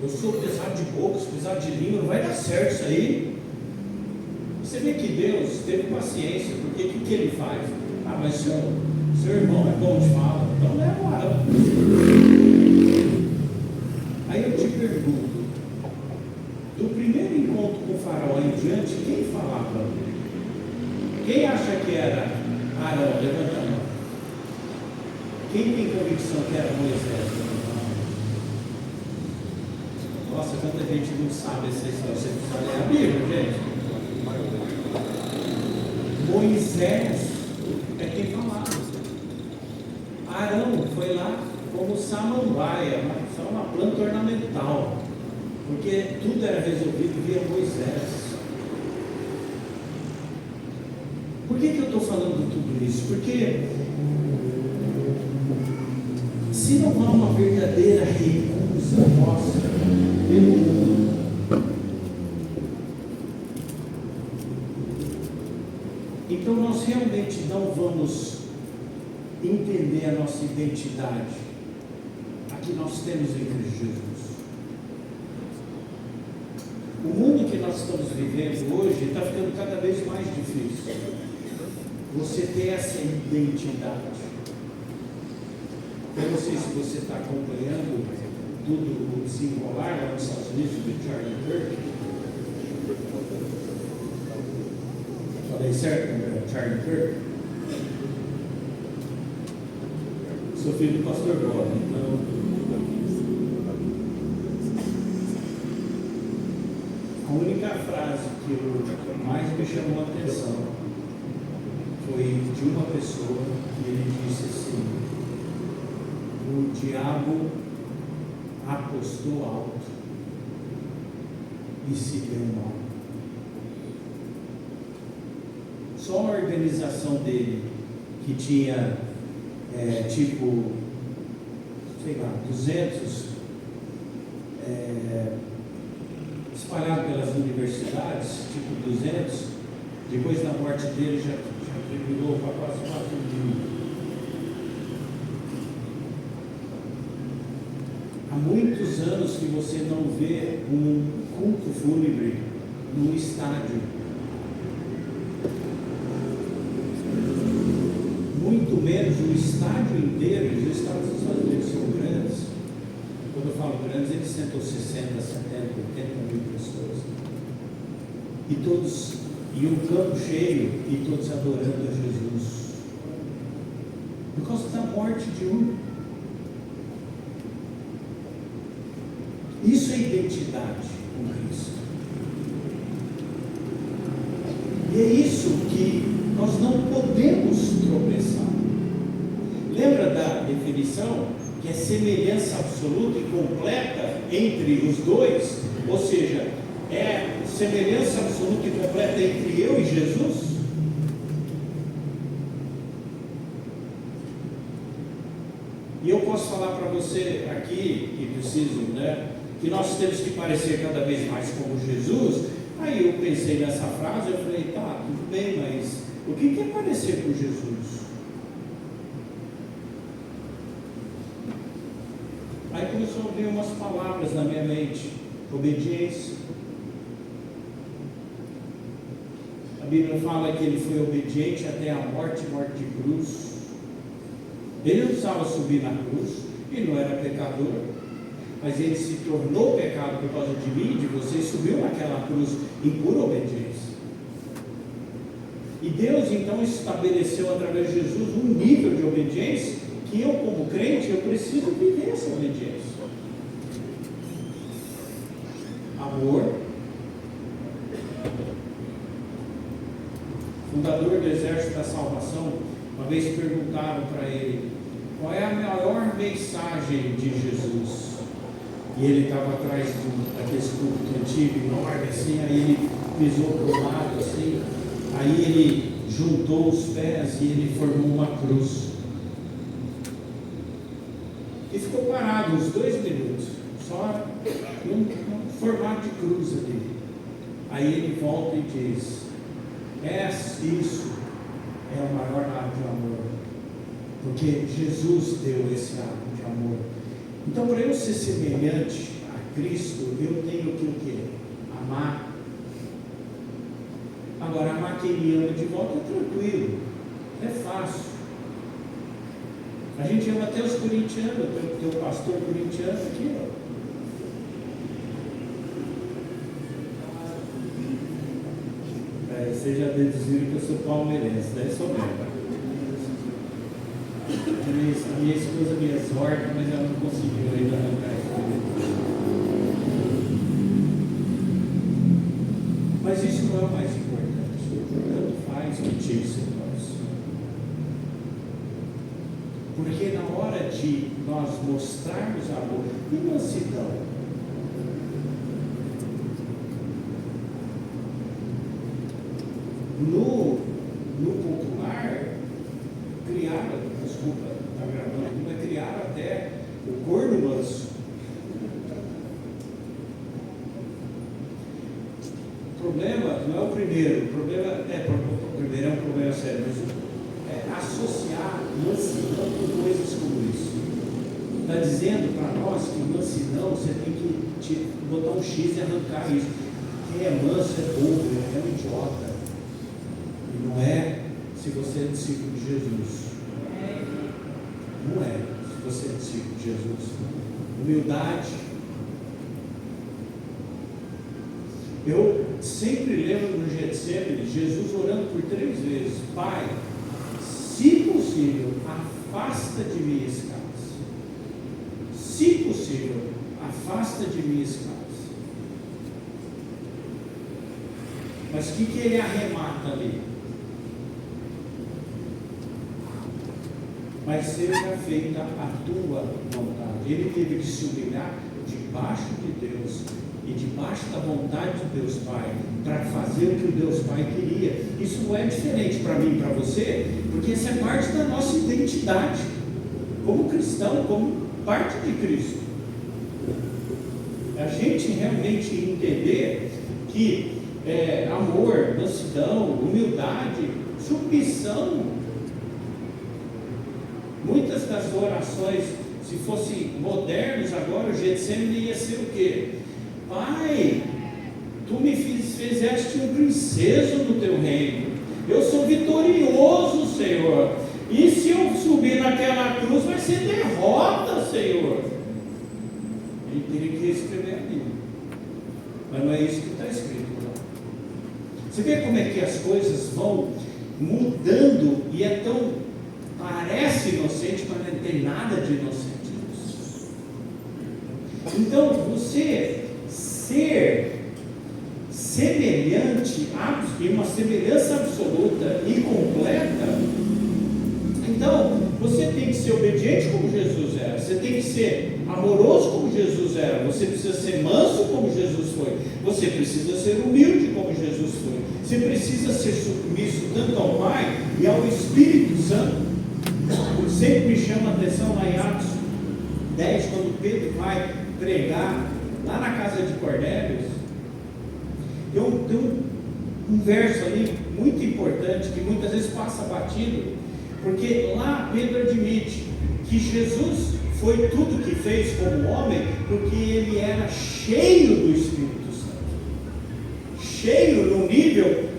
eu sou pesado de boca, sou pesado de língua, não vai dar certo isso aí. Você vê que Deus teve paciência, porque o que ele faz? Ah, mas seu irmão é bom de fala, então leva o Arão. Aí eu te pergunto, do primeiro encontro com o Faraó em diante, quem falava? Quem acha que era Arão? Levanta a mão. Quem tem convicção que era Moisés? Levanta a mão. Nossa, quanta gente não sabe essa história. Você precisa ler a Bíblia, gente. Moisés Moisés é quem falava. Arão foi lá como samambaia, só uma planta ornamental, porque tudo era resolvido via Moisés. Por que eu estou falando tudo isso? Porque se não há uma verdadeira recusa nossa pelo mundo, então nós realmente não vamos entender a nossa identidade, a que nós temos em Cristo Jesus. O mundo que nós estamos vivendo hoje está ficando cada vez mais difícil. Você ter essa identidade. Eu não sei se você está acompanhando tudo o desenrolar lá nos Estados Unidos do Charlie Kirk. Falei certo, né? Charlie Kirk? Sou filho do pastor Bob, então. A única frase que mais me chamou a atenção foi de uma pessoa que ele disse assim: o diabo apostou alto e se deu mal. Só a organização dele, que tinha tipo, sei lá, 200 espalhado pelas universidades, tipo 200, depois da morte dele já virou para quase 4 mil. Há muitos anos que você não vê um culto fúnebre no estádio. Muito menos o estádio inteiro. Os estádios dos Estados Unidos são grandes. Quando eu falo grandes, eles sentam 60, 70, 80 mil pessoas. E todos, e um campo cheio, e todos adorando a Jesus. Por causa da morte de um. Isso é identidade com Cristo. E é isso que nós não podemos tropeçar. Lembra da definição? Que é semelhança absoluta e completa entre os dois? Ou seja, é semelhança absoluta e completa entre eu e Jesus? E eu posso falar para você aqui, que preciso, que nós temos que parecer cada vez mais como Jesus. Aí eu pensei nessa frase, eu falei, tá, tudo bem, mas o que é parecer com Jesus? Aí começou a vir umas palavras na minha mente: obediência. A Bíblia fala que ele foi obediente até a morte de cruz. Ele não precisava subir na cruz, ele não era pecador, mas ele se tornou pecado por causa de mim, de você, e subiu naquela cruz em pura obediência. E Deus então estabeleceu através de Jesus um nível de obediência que eu, como crente, eu preciso viver essa obediência. Amor. Fundador do Exército da Salvação, uma vez perguntaram para ele qual é a maior mensagem de Jesus. E ele estava atrás daquele culto antigo, enorme assim, aí ele pisou para o lado assim, aí ele juntou os pés e ele formou uma cruz. E ficou parado uns 2 minutos, só num formato de cruz ali. Aí ele volta e diz: isso é o maior ato de amor, porque Jesus deu esse ato de amor. Então, para eu ser semelhante a Cristo, eu tenho que o quê? Amar. Agora, amar quem me ama de volta é tranquilo, é fácil. A gente ama até os corintianos, tem o pastor corintiano aqui, ó. Vocês já deduziram que eu sou palmeirense, daí sou mesmo. A minha esposa me exorta, mas ela não conseguiu ainda arrancar isso. Mas isso não é o mais importante. Tanto faz que time você faz. Porque na hora de nós mostrarmos amor e mansidão, no popular, criaram, desculpa, está gravando, mas criaram até o corno manso. O problema não é o primeiro, o primeiro é um problema sério, mas associar mansidão com coisas como isso. Está dizendo para nós que mansidão você tem que botar um X e arrancar isso. Quem é manso é bobo, é um idiota. E não é se você é discípulo de Jesus. Não é se você é discípulo de Jesus. Humildade. Eu sempre lembro no Getsemane, Jesus orando por 3 vezes: Pai, se possível, afasta de mim esse cálice. Se possível, afasta de mim esse cálice. Mas o que ele arremata ali? Mas seja feita a tua vontade. Ele teve que se humilhar debaixo de Deus e debaixo da vontade de Deus Pai, para fazer o que o Deus Pai queria. Isso não é diferente para mim e para você, porque isso é parte da nossa identidade como cristão, como parte de Cristo. A gente realmente entender que amor, mansidão, humildade, submissão. Muitas das orações, se fossem modernos agora, o Getsemane ia ser o quê? Pai, tu me fizeste um princeso no teu reino, eu sou vitorioso, Senhor, e se eu subir naquela cruz vai ser derrota, Senhor. Ele teria que escrever ali, mas não é isso que está escrito lá. Você vê como é que as coisas vão mudando e é tão, parece inocente, mas não tem nada de inocente nisso. Então, você ser semelhante, e uma semelhança absoluta e completa, então você tem que ser obediente como Jesus era, você tem que ser amoroso como Jesus era, você precisa ser manso como Jesus foi, você precisa ser humilde como Jesus foi, você precisa ser submisso tanto ao Pai e ao Espírito Santo. Sempre me chama a atenção lá em Atos 10, quando Pedro vai pregar lá na casa de Cornélios, tem um verso ali muito importante que muitas vezes passa batido, porque lá Pedro admite que Jesus foi tudo que fez como homem, porque ele era cheio do Espírito Santo, cheio no nível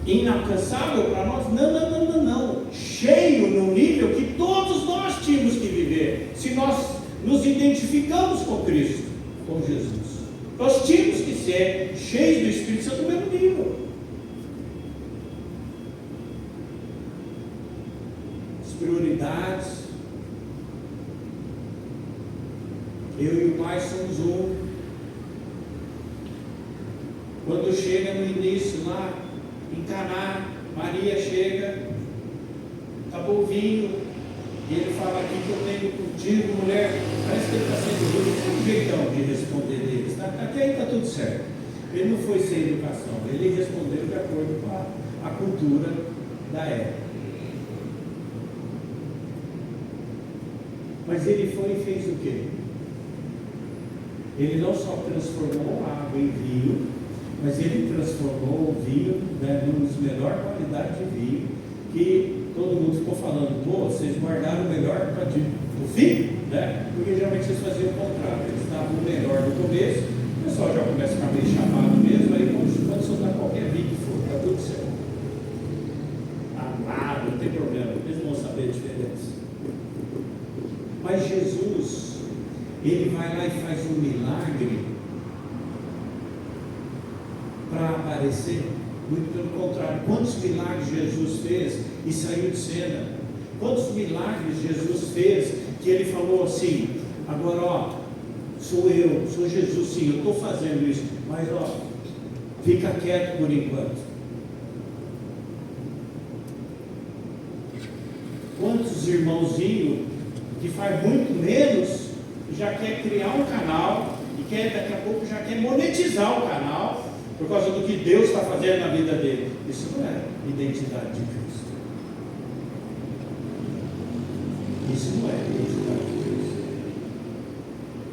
inalcançável para nós, não, cheio no nível que todos nós tínhamos que viver, se nós nos identificamos com Cristo, com Jesus. Nós tínhamos que ser cheios do Espírito Santo no mesmo nível. As prioridades. Eu e o Pai somos um. Quando chega no início lá em Caná, Maria chega, acabou o vinho, e ele fala aqui que eu tenho contigo, mulher. Parece que ele está sendo ruim, tem um jeitão de responder deles. Até aí está tudo certo. Ele não foi sem educação, ele respondeu de acordo com a cultura da época. Mas ele foi e fez o quê? Ele não só transformou a água em vinho, mas ele transformou o vinho, numa das melhores qualidades de vinho, que todo mundo ficou falando: pô, vocês guardaram o melhor para o fim, né? Porque geralmente vocês faziam o contrário, eles davam o melhor no começo, o pessoal já começa a ficar meio chamado mesmo, aí pode soltar qualquer vinho que for, está tudo certo. Amado, não tem problema, eles vão saber a diferença. Mas Jesus, ele vai lá e faz um milagre para aparecer. Muito pelo contrário, quantos milagres Jesus fez e saiu de cena? Quantos milagres Jesus fez que ele falou assim: agora sou eu, sou Jesus, sim, eu estou fazendo isso, mas fica quieto por enquanto. Quantos irmãozinhos que faz muito menos, já quer criar um canal e daqui a pouco já quer monetizar o canal por causa do que Deus está fazendo na vida dele. Isso não é identidade de Cristo. Isso não é identidade de Cristo.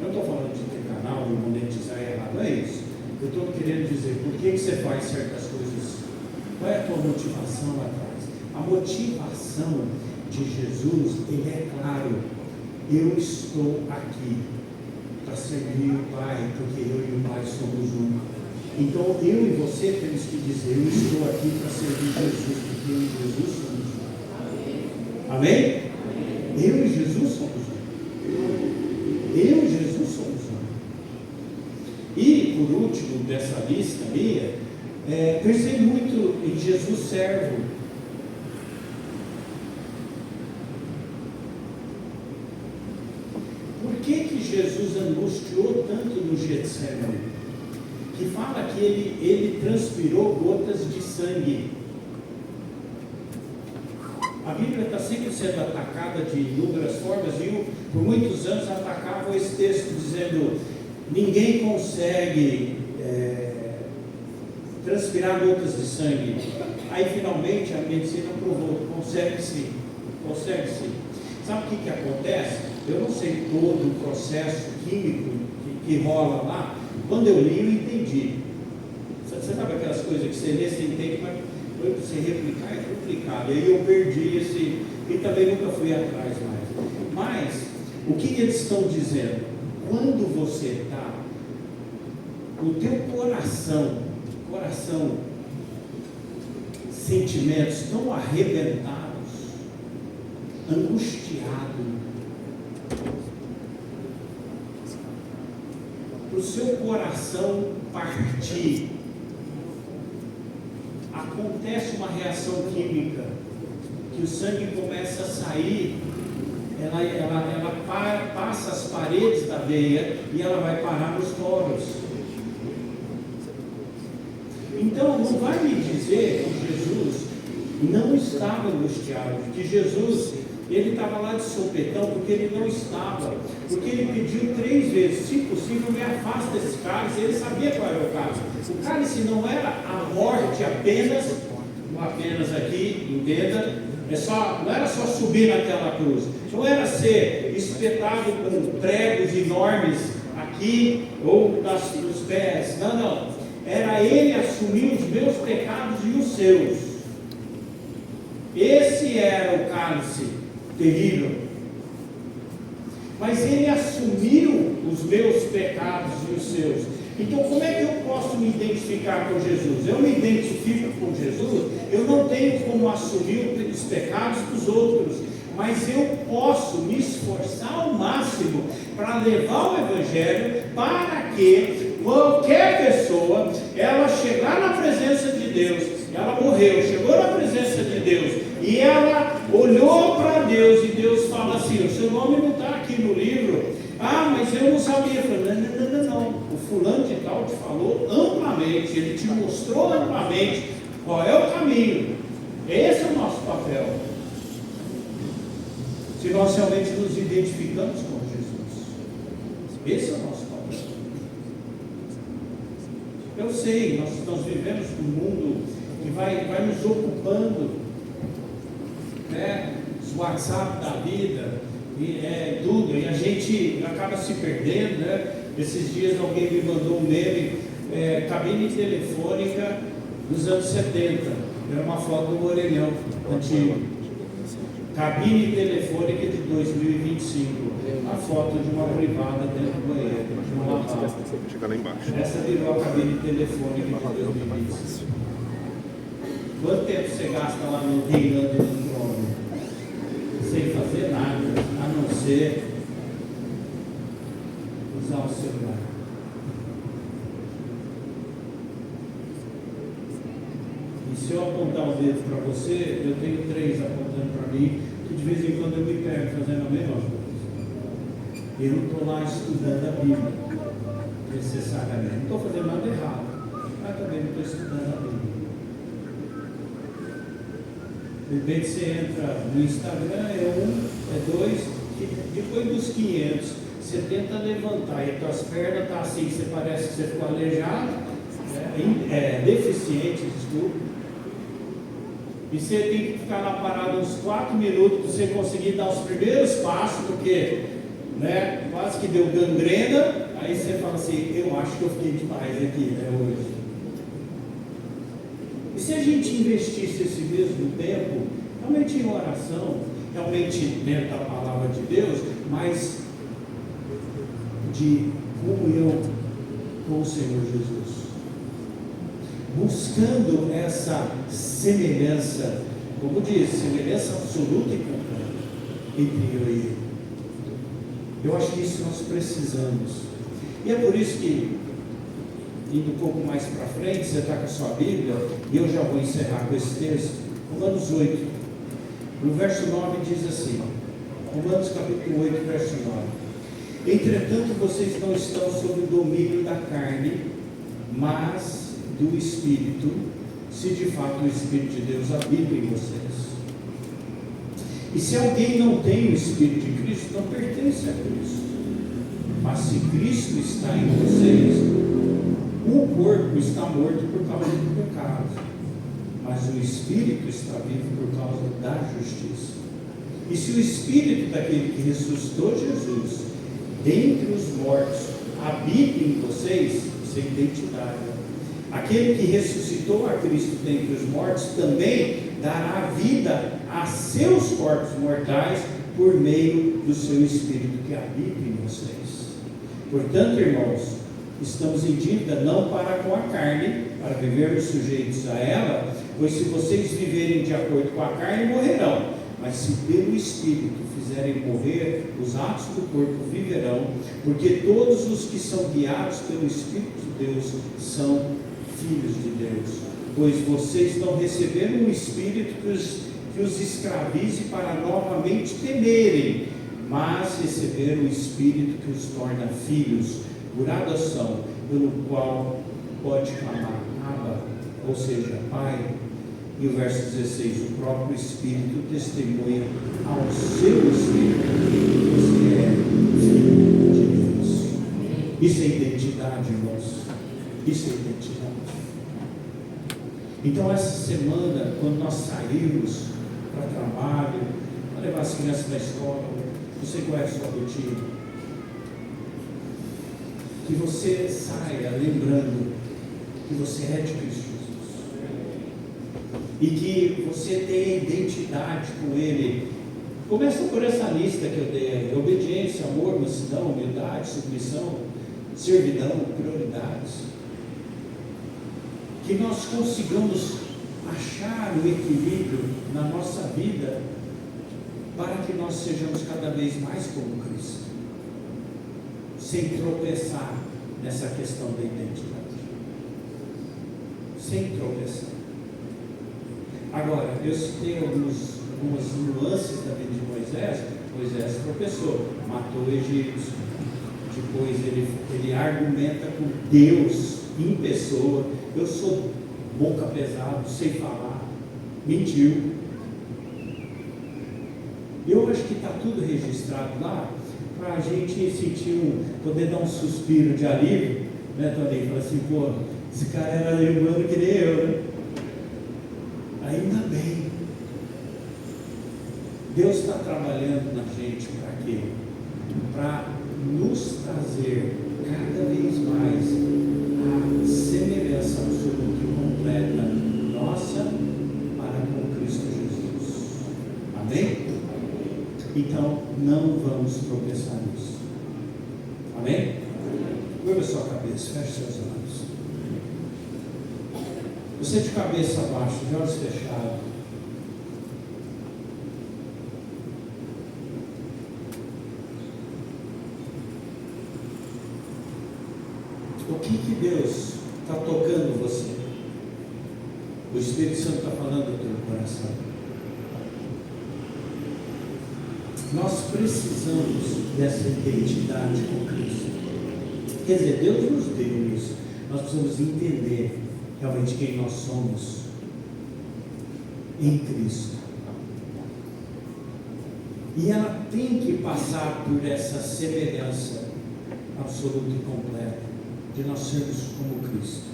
Eu não estou falando de ter canal e monetizar errado, não é isso. Eu estou querendo dizer por que você faz certas coisas. Qual é a tua motivação lá atrás? A motivação de Jesus, ele é claro. Eu estou aqui para servir o Pai, porque eu e o Pai somos um. Então eu e você temos que dizer, eu estou aqui para servir Jesus, porque eu e Jesus somos um. Amém? Eu e Jesus somos um. Eu e Jesus somos um. E por último dessa lista minha, pensei muito em Jesus servo. Por que Jesus angustiou tanto no Getsemane? Que fala que ele transpirou gotas de sangue. A Bíblia está sempre sendo atacada de inúmeras formas, e por muitos anos atacavam esse texto dizendo: ninguém consegue transpirar gotas de sangue. Aí finalmente a medicina provou, consegue sim, consegue sim. Sabe o que acontece? Eu não sei todo o processo químico que rola lá. Quando eu li, eu entendi. Você sabe aquelas coisas que você lê, você entende, mas foi para você replicar e complicado. E aí eu perdi esse, e também nunca fui atrás mais. Mas, o que eles estão dizendo? Quando você está, o teu coração, sentimentos tão arrebentados, angustiado, para o seu coração partir, acontece uma reação química, que o sangue começa a sair, ela passa as paredes da veia e ela vai parar nos poros. Então não vai me dizer que Jesus não estava angustiado, que Jesus ele estava lá de sopetão, porque ele não estava, porque ele pediu 3 vezes, se possível me afasta desse cálice. Ele sabia qual era o cálice. O cálice não era a morte apenas, aqui, entenda, não era só subir naquela cruz, não era ser espetado com pregos enormes aqui ou nos pés, não, era ele assumir os meus pecados e os seus. Esse era o cálice terrível, mas ele assumiu os meus pecados e os seus. Então como é que eu posso me identificar com Jesus? Eu me identifico com Jesus, eu não tenho como assumir os pecados dos outros, mas eu posso me esforçar ao máximo para levar o Evangelho, para que qualquer pessoa, ela chegar na presença de Deus, ela morreu, chegou na presença de Deus, e ela olhou para Deus, e Deus fala assim: o seu nome não está aqui no livro. Ah, mas eu não sabia. Eu falei, não. O fulano de tal te falou amplamente, ele te mostrou amplamente qual é o caminho. Esse é o nosso papel. Se nós realmente nos identificamos com Jesus, esse é o nosso papel. Eu sei, nós vivemos num mundo que vai nos ocupando, né? Os WhatsApp da vida, e tudo, e a gente acaba se perdendo, né? Esses dias alguém me mandou um meme, cabine telefônica dos anos 70, era uma foto do orelhão antigo. Cabine telefônica de 2025, a foto de uma privada dentro do banheiro, de uma lavada. Chegar lá embaixo. Essa virou a cabine telefônica de 2025. Quanto tempo você gasta lá no reinando do trono? Sem fazer nada, a não ser usar o celular. E se eu apontar o dedo para você, eu tenho 3 apontando para mim, que de vez em quando eu me pego fazendo a mesma coisa. Eu não estou lá estudando a Bíblia, necessariamente. Não estou fazendo nada errado, mas também não estou estudando a Bíblia. De repente você entra no Instagram, é 1, é 2, depois dos 500, você tenta levantar e tuas pernas estão assim, você parece que você ficou aleijado, deficiente, desculpa. E você tem que ficar lá parado uns 4 minutos para você conseguir dar os primeiros passos, porque quase que deu gangrena. Aí você fala assim, eu acho que eu fiquei demais aqui hoje. E se a gente investisse esse mesmo tempo, realmente em oração, realmente dentro da palavra de Deus, mas de comunhão com o Senhor Jesus, buscando essa semelhança, como diz, semelhança absoluta e completa entre eu e ele. Eu acho que isso nós precisamos. E é por isso que, indo um pouco mais para frente, você está com a sua Bíblia, e eu já vou encerrar com esse texto, Romanos 8, no verso 9 diz assim, Romanos capítulo 8, verso 9: entretanto vocês não estão sob o domínio da carne, mas do Espírito, se de fato o Espírito de Deus habita em vocês. E se alguém não tem o Espírito de Cristo, não pertence a Cristo. Mas se Cristo está em vocês, o corpo está morto por causa do pecado, mas o Espírito está vivo por causa da justiça. E se o Espírito daquele que ressuscitou Jesus dentre os mortos habita em vocês, isso é identidade. Aquele que ressuscitou a Cristo dentre os mortos também dará vida a seus corpos mortais por meio do seu Espírito que habita em vocês. Portanto, irmãos, estamos em dívida não para com a carne, para vivermos sujeitos a ela, pois se vocês viverem de acordo com a carne, morrerão. Mas se pelo Espírito fizerem morrer os atos do corpo, viverão, porque todos os que são guiados pelo Espírito de Deus são filhos de Deus. Pois vocês não receberam um Espírito que os escravize para novamente temerem, mas receberam o Espírito que os torna filhos, por adoção, pelo qual pode clamar Abba, ou seja, Pai. E o verso 16, o próprio Espírito testemunha ao seu Espírito que você é filho de Deus. Isso é identidade, irmãos. Isso é identidade. Então essa semana, quando nós sairmos para trabalho, para levar as crianças na escola, você conhece a sua rotina, que você saia lembrando que você é de Cristo Jesus e que você tenha identidade com Ele. Começa por essa lista que eu dei: obediência, amor, mansidão, humildade, submissão, servidão, prioridades. Que nós consigamos achar o equilíbrio na nossa vida para que nós sejamos cada vez mais como Cristo, sem tropeçar nessa questão da identidade, sem tropeçar. Agora, eu citei algumas nuances da vida de Moisés. Moisés tropeçou, matou o egípcio, depois ele argumenta com Deus em pessoa: eu sou boca pesada, sei falar, mentiu. Eu acho que está tudo registrado lá, para a gente sentir poder dar um suspiro de alívio, né, Toninho? Falar assim, pô, esse cara era lembrando que nem eu, né? Ainda bem. Deus está trabalhando na gente para quê? Para nos trazer cada vez mais a semelhança absoluta e completa nossa para com Cristo Jesus. Amém? Então, não vamos tropeçar nisso. Amém? Curva sua cabeça, feche seus olhos. Você de cabeça baixa, de olhos fechados. O que Deus está tocando você? O Espírito Santo está falando do teu coração. Nós precisamos dessa identidade com Cristo. Quer dizer, Deus nos deu isso. Nós precisamos entender realmente quem nós somos em Cristo. E ela tem que passar por essa semelhança absoluta e completa de nós sermos como Cristo.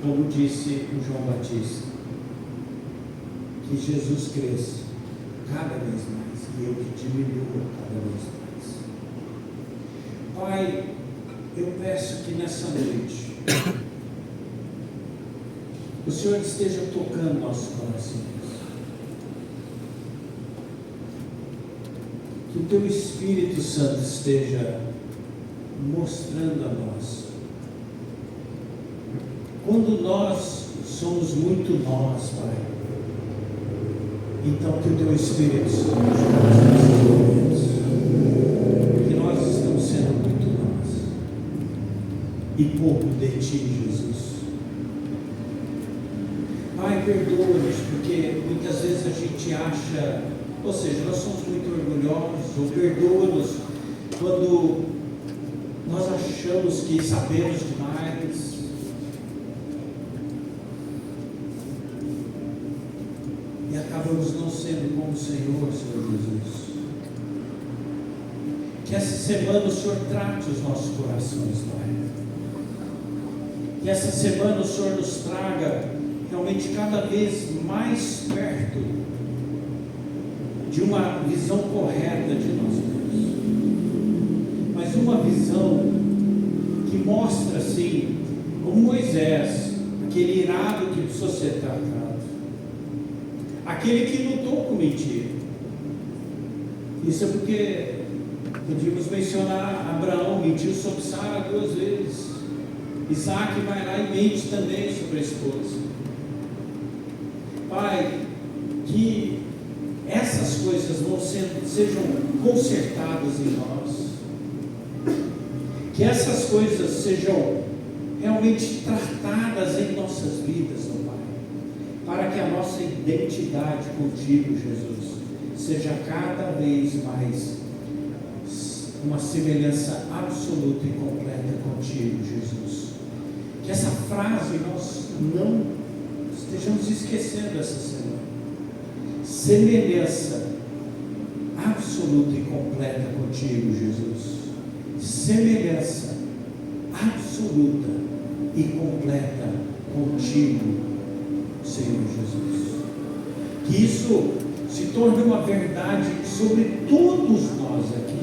Como disse o João Batista, que Jesus cresça cada vez mais e eu que diminua cada vez mais. Pai, eu peço que nessa noite o Senhor esteja tocando nossos corações, que o Teu Espírito Santo esteja mostrando a nós, quando nós somos muito nós, Pai, então que o Teu Espírito Santo nos mostre que nós estamos sendo muito nós e pouco de Ti, Jesus. Pai, perdoa-nos, porque muitas vezes a gente acha, ou seja, nós somos muito orgulhosos, ou perdoa-nos quando nós achamos que sabemos demais. E acabamos não sendo como o Senhor, Senhor Jesus. Que essa semana o Senhor trate os nossos corações, Pai. Que essa semana o Senhor nos traga realmente cada vez mais perto de uma visão correta de nós mesmos. Mas uma visão que mostra assim, como Moisés, aquele irado que precisou ser tratado, aquele que lutou com mentira. Isso é porque podíamos mencionar Abraão, mentiu sobre Sara 2 vezes. Isaac vai lá e mente também sobre a esposa. Pai, que essas coisas sejam consertadas em nós, que essas coisas sejam realmente tratadas em nossas vidas, ó Pai, para que a nossa identidade contigo, Jesus, seja cada vez mais uma semelhança absoluta e completa contigo, Jesus. Que essa frase nós não estejamos esquecendo essa semana. Semelhança absoluta e completa contigo, Jesus. Semelhança absoluta e completa contigo, Senhor Jesus. Que isso se torne uma verdade sobre todos nós aqui.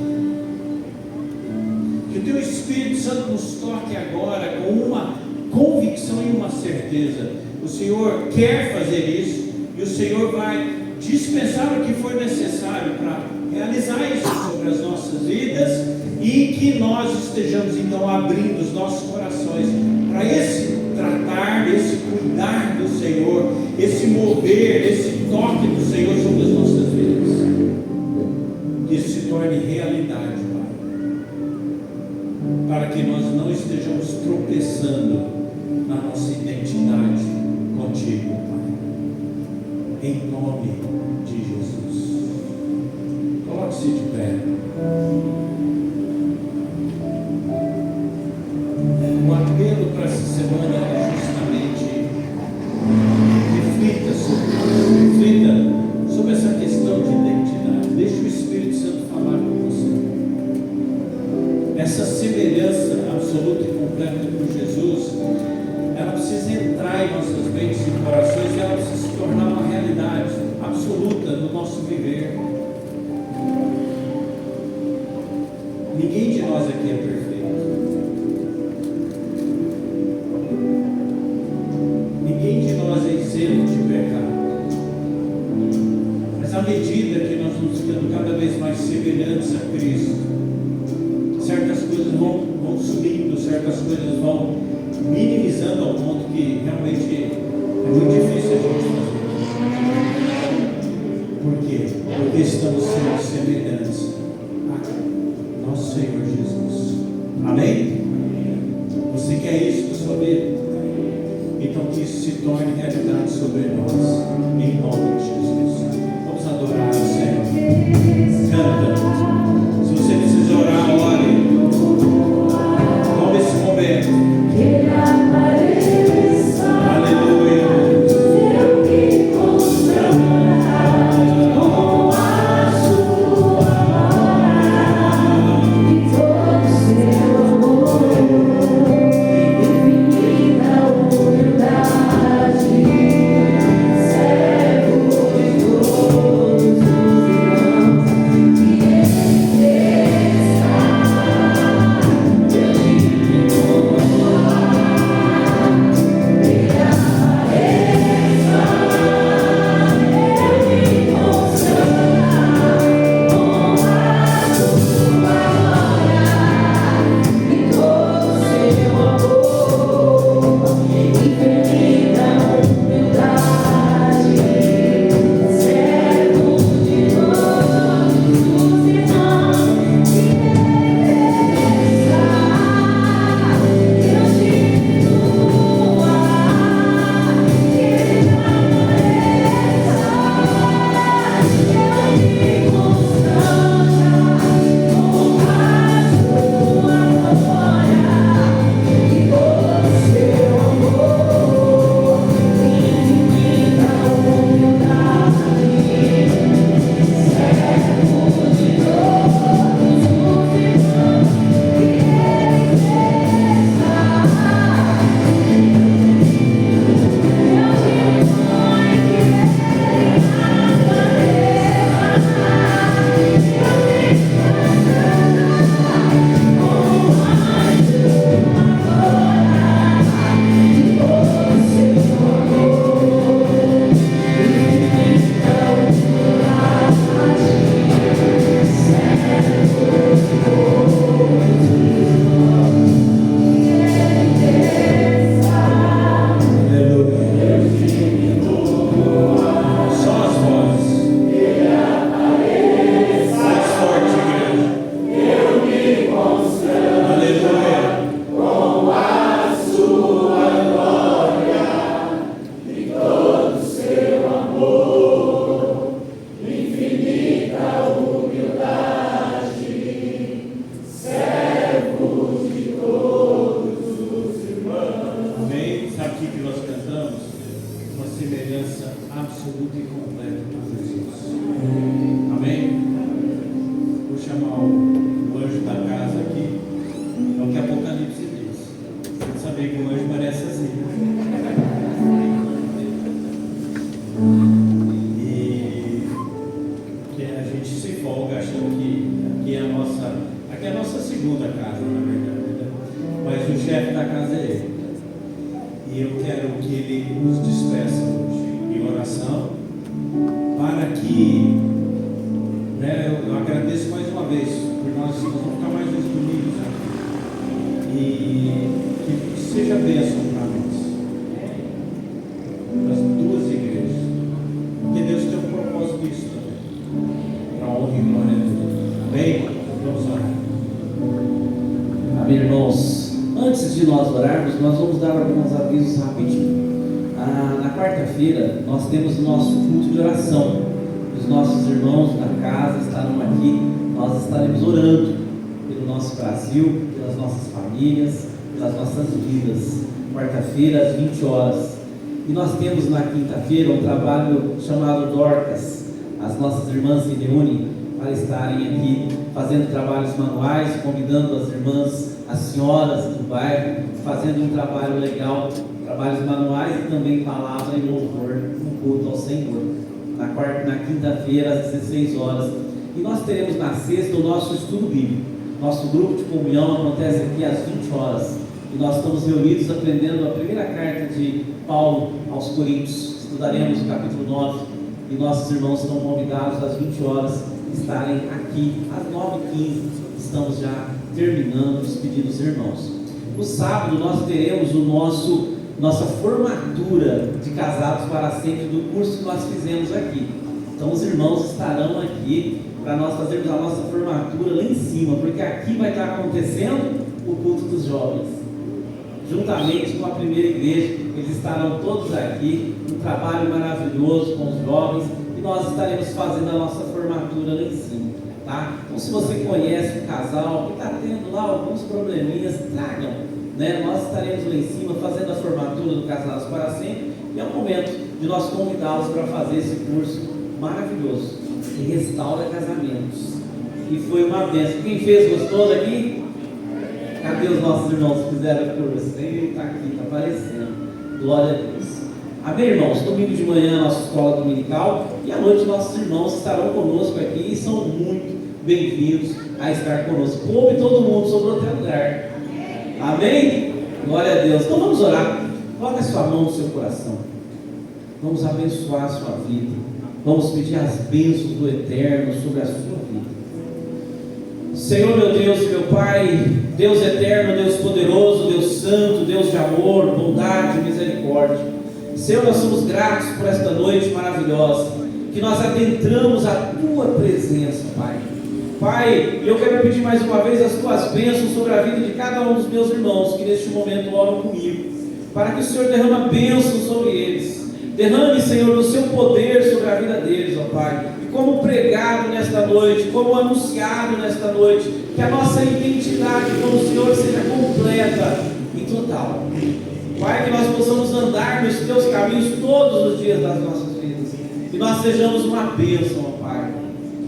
Que o Teu Espírito Santo nos toque agora com uma convicção e uma certeza. O Senhor quer fazer isso e o Senhor vai dispensar o que for necessário para realizar isso sobre as nossas vidas, e que nós estejamos então abrindo os nossos corações para esse tratar, esse cuidar do Senhor, esse mover, esse toque do Senhor sobre as nossas vidas. Que isso se torne realidade, Pai, para que nós não estejamos tropeçando na nossa identidade contigo, Pai. Em nome de Jesus. Coloque-se de pé. O apelo para essa semana é justamente reflita sobre essa questão de identidade. Deixe o Espírito Santo falar com você. Essa semelhança absoluta e completa com Jesus, ela precisa entrar em nossas mentes e corações, e ela precisa se tornar uma realidade absoluta no nosso viver. Ninguém de nós aqui é perfeito. Ninguém de nós é isento de pecado. Mas à medida que nós vamos ficando cada vez mais semelhantes a Cristo, certas coisas vão sumindo, certas coisas vão minimizando ao ponto que realmente é muito difícil a gente fazer. Por quê? Porque estamos sendo semelhantes a nosso Senhor Jesus. Amém? Você quer isso na sua vida? Então que isso se torne realidade sobre nós, em nome de Jesus. Vamos adorar o Senhor. Canta. Se você precisa orar, ore. Tome esse momento. Que Ele apareça. Aleluia. Eu que constrói com a sua aqui que nós cantamos, uma semelhança absoluta e completa com Jesus. Amém? Vou chamar o anjo da casa aqui. É o que Apocalipse diz. Você saber que o anjo parece assim. E que a gente se folga achando que aqui é a nossa segunda casa, na verdade. Né? Mas o chefe da casa é ele. E eu quero que ele nos despeça hoje em oração, para que, né, eu agradeço mais uma vez, por nós vamos ficar mais uns domingos aqui, e que seja bênção para nós, para as duas igrejas, porque Deus tem um propósito nisso também, para a honra e glória dele. Amém? Vamos orar. Amém, irmãos. Antes de nós orarmos, nós vamos dar alguns avisos rapidinho. Na quarta-feira, nós temos o nosso culto de oração. Os nossos irmãos da casa estarão aqui. Nós estaremos orando pelo nosso Brasil, pelas nossas famílias, pelas nossas vidas. Quarta-feira, às 20 horas. E nós temos na quinta-feira um trabalho chamado Dorcas. As nossas irmãs se reúnem para estarem aqui fazendo trabalhos manuais, convidando as irmãs, as senhoras do bairro, fazendo um trabalho legal, trabalhos manuais e também palavra e louvor no culto ao Senhor. Na quinta-feira, às 16 horas. E nós teremos na sexta o nosso estudo bíblico. Nosso grupo de comunhão acontece aqui às 20 horas. E nós estamos reunidos aprendendo a primeira carta de Paulo aos Coríntios. Estudaremos o capítulo 9. E nossos irmãos estão convidados às 20 horas estarem aqui às 9h15. Estamos já terminando os pedidos dos irmãos. No sábado nós teremos nossa formatura de casados para sempre do curso que nós fizemos aqui. Então os irmãos estarão aqui para nós fazermos a nossa formatura lá em cima, porque aqui vai estar acontecendo o culto dos jovens. Juntamente com a primeira igreja, eles estarão todos aqui, um trabalho maravilhoso com os jovens, e nós estaremos fazendo a nossa formatura lá em cima, tá? Então se você conhece um casal que está tendo lá alguns probleminhas, tragam, né? Nós estaremos lá em cima fazendo a formatura do Casados para Sempre, e é o momento de nós convidá-los para fazer esse curso maravilhoso, que restaura casamentos, e foi uma bênção. Quem fez, gostou daqui? Cadê os nossos irmãos que fizeram o curso? Ele está aqui, está aparecendo. Glória a Deus. Amém, irmãos? Domingo de manhã, nossa escola dominical, e à noite nossos irmãos estarão conosco aqui e são muito bem-vindos a estar conosco. Coube todo mundo, sobrou até lugar. Amém? Glória a Deus. Então vamos orar. Coloque a sua mão no seu coração. Vamos abençoar a sua vida. Vamos pedir as bênçãos do Eterno sobre a sua vida. Senhor, meu Deus e meu Pai, Deus eterno, Deus poderoso, Deus santo, Deus de amor, bondade e misericórdia. Senhor, nós somos gratos por esta noite maravilhosa, que nós adentramos a Tua presença, Pai. Pai, eu quero pedir mais uma vez as Tuas bênçãos sobre a vida de cada um dos meus irmãos, que neste momento oram comigo, para que o Senhor derrame bênçãos sobre eles. Derrame, Senhor, o Seu poder sobre a vida deles, ó Pai. E como pregado nesta noite, como anunciado nesta noite, que a nossa identidade com o Senhor seja completa e total. Pai, que nós possamos andar nos Teus caminhos todos os dias das nossas vidas. Que nós sejamos uma bênção, ó Pai.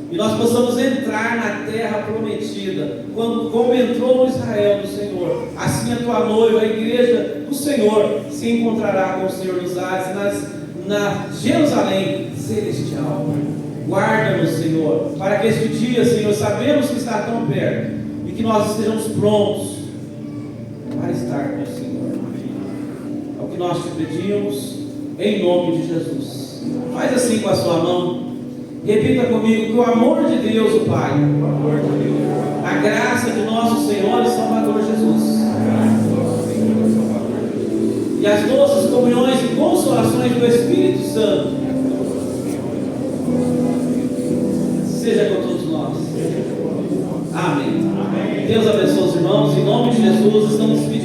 E nós possamos entrar na terra prometida, como entrou Israel do Senhor. Assim a Tua noiva, a igreja do Senhor, se encontrará com o Senhor nos ares, na Jerusalém celestial. Guarda-nos, Senhor, para que este dia, Senhor, sabemos que está tão perto, e que nós estejamos prontos para estar com o Senhor. É o que nós te pedimos, em nome de Jesus. Faz assim com a sua mão. Repita comigo: que o amor de Deus, o Pai, a graça de nosso Senhor e Salvador Jesus, e as doces comunhões e consolações do Espírito Santo seja com todos nós. Amém. Deus abençoe os irmãos. Em nome de Jesus, estamos pedindo.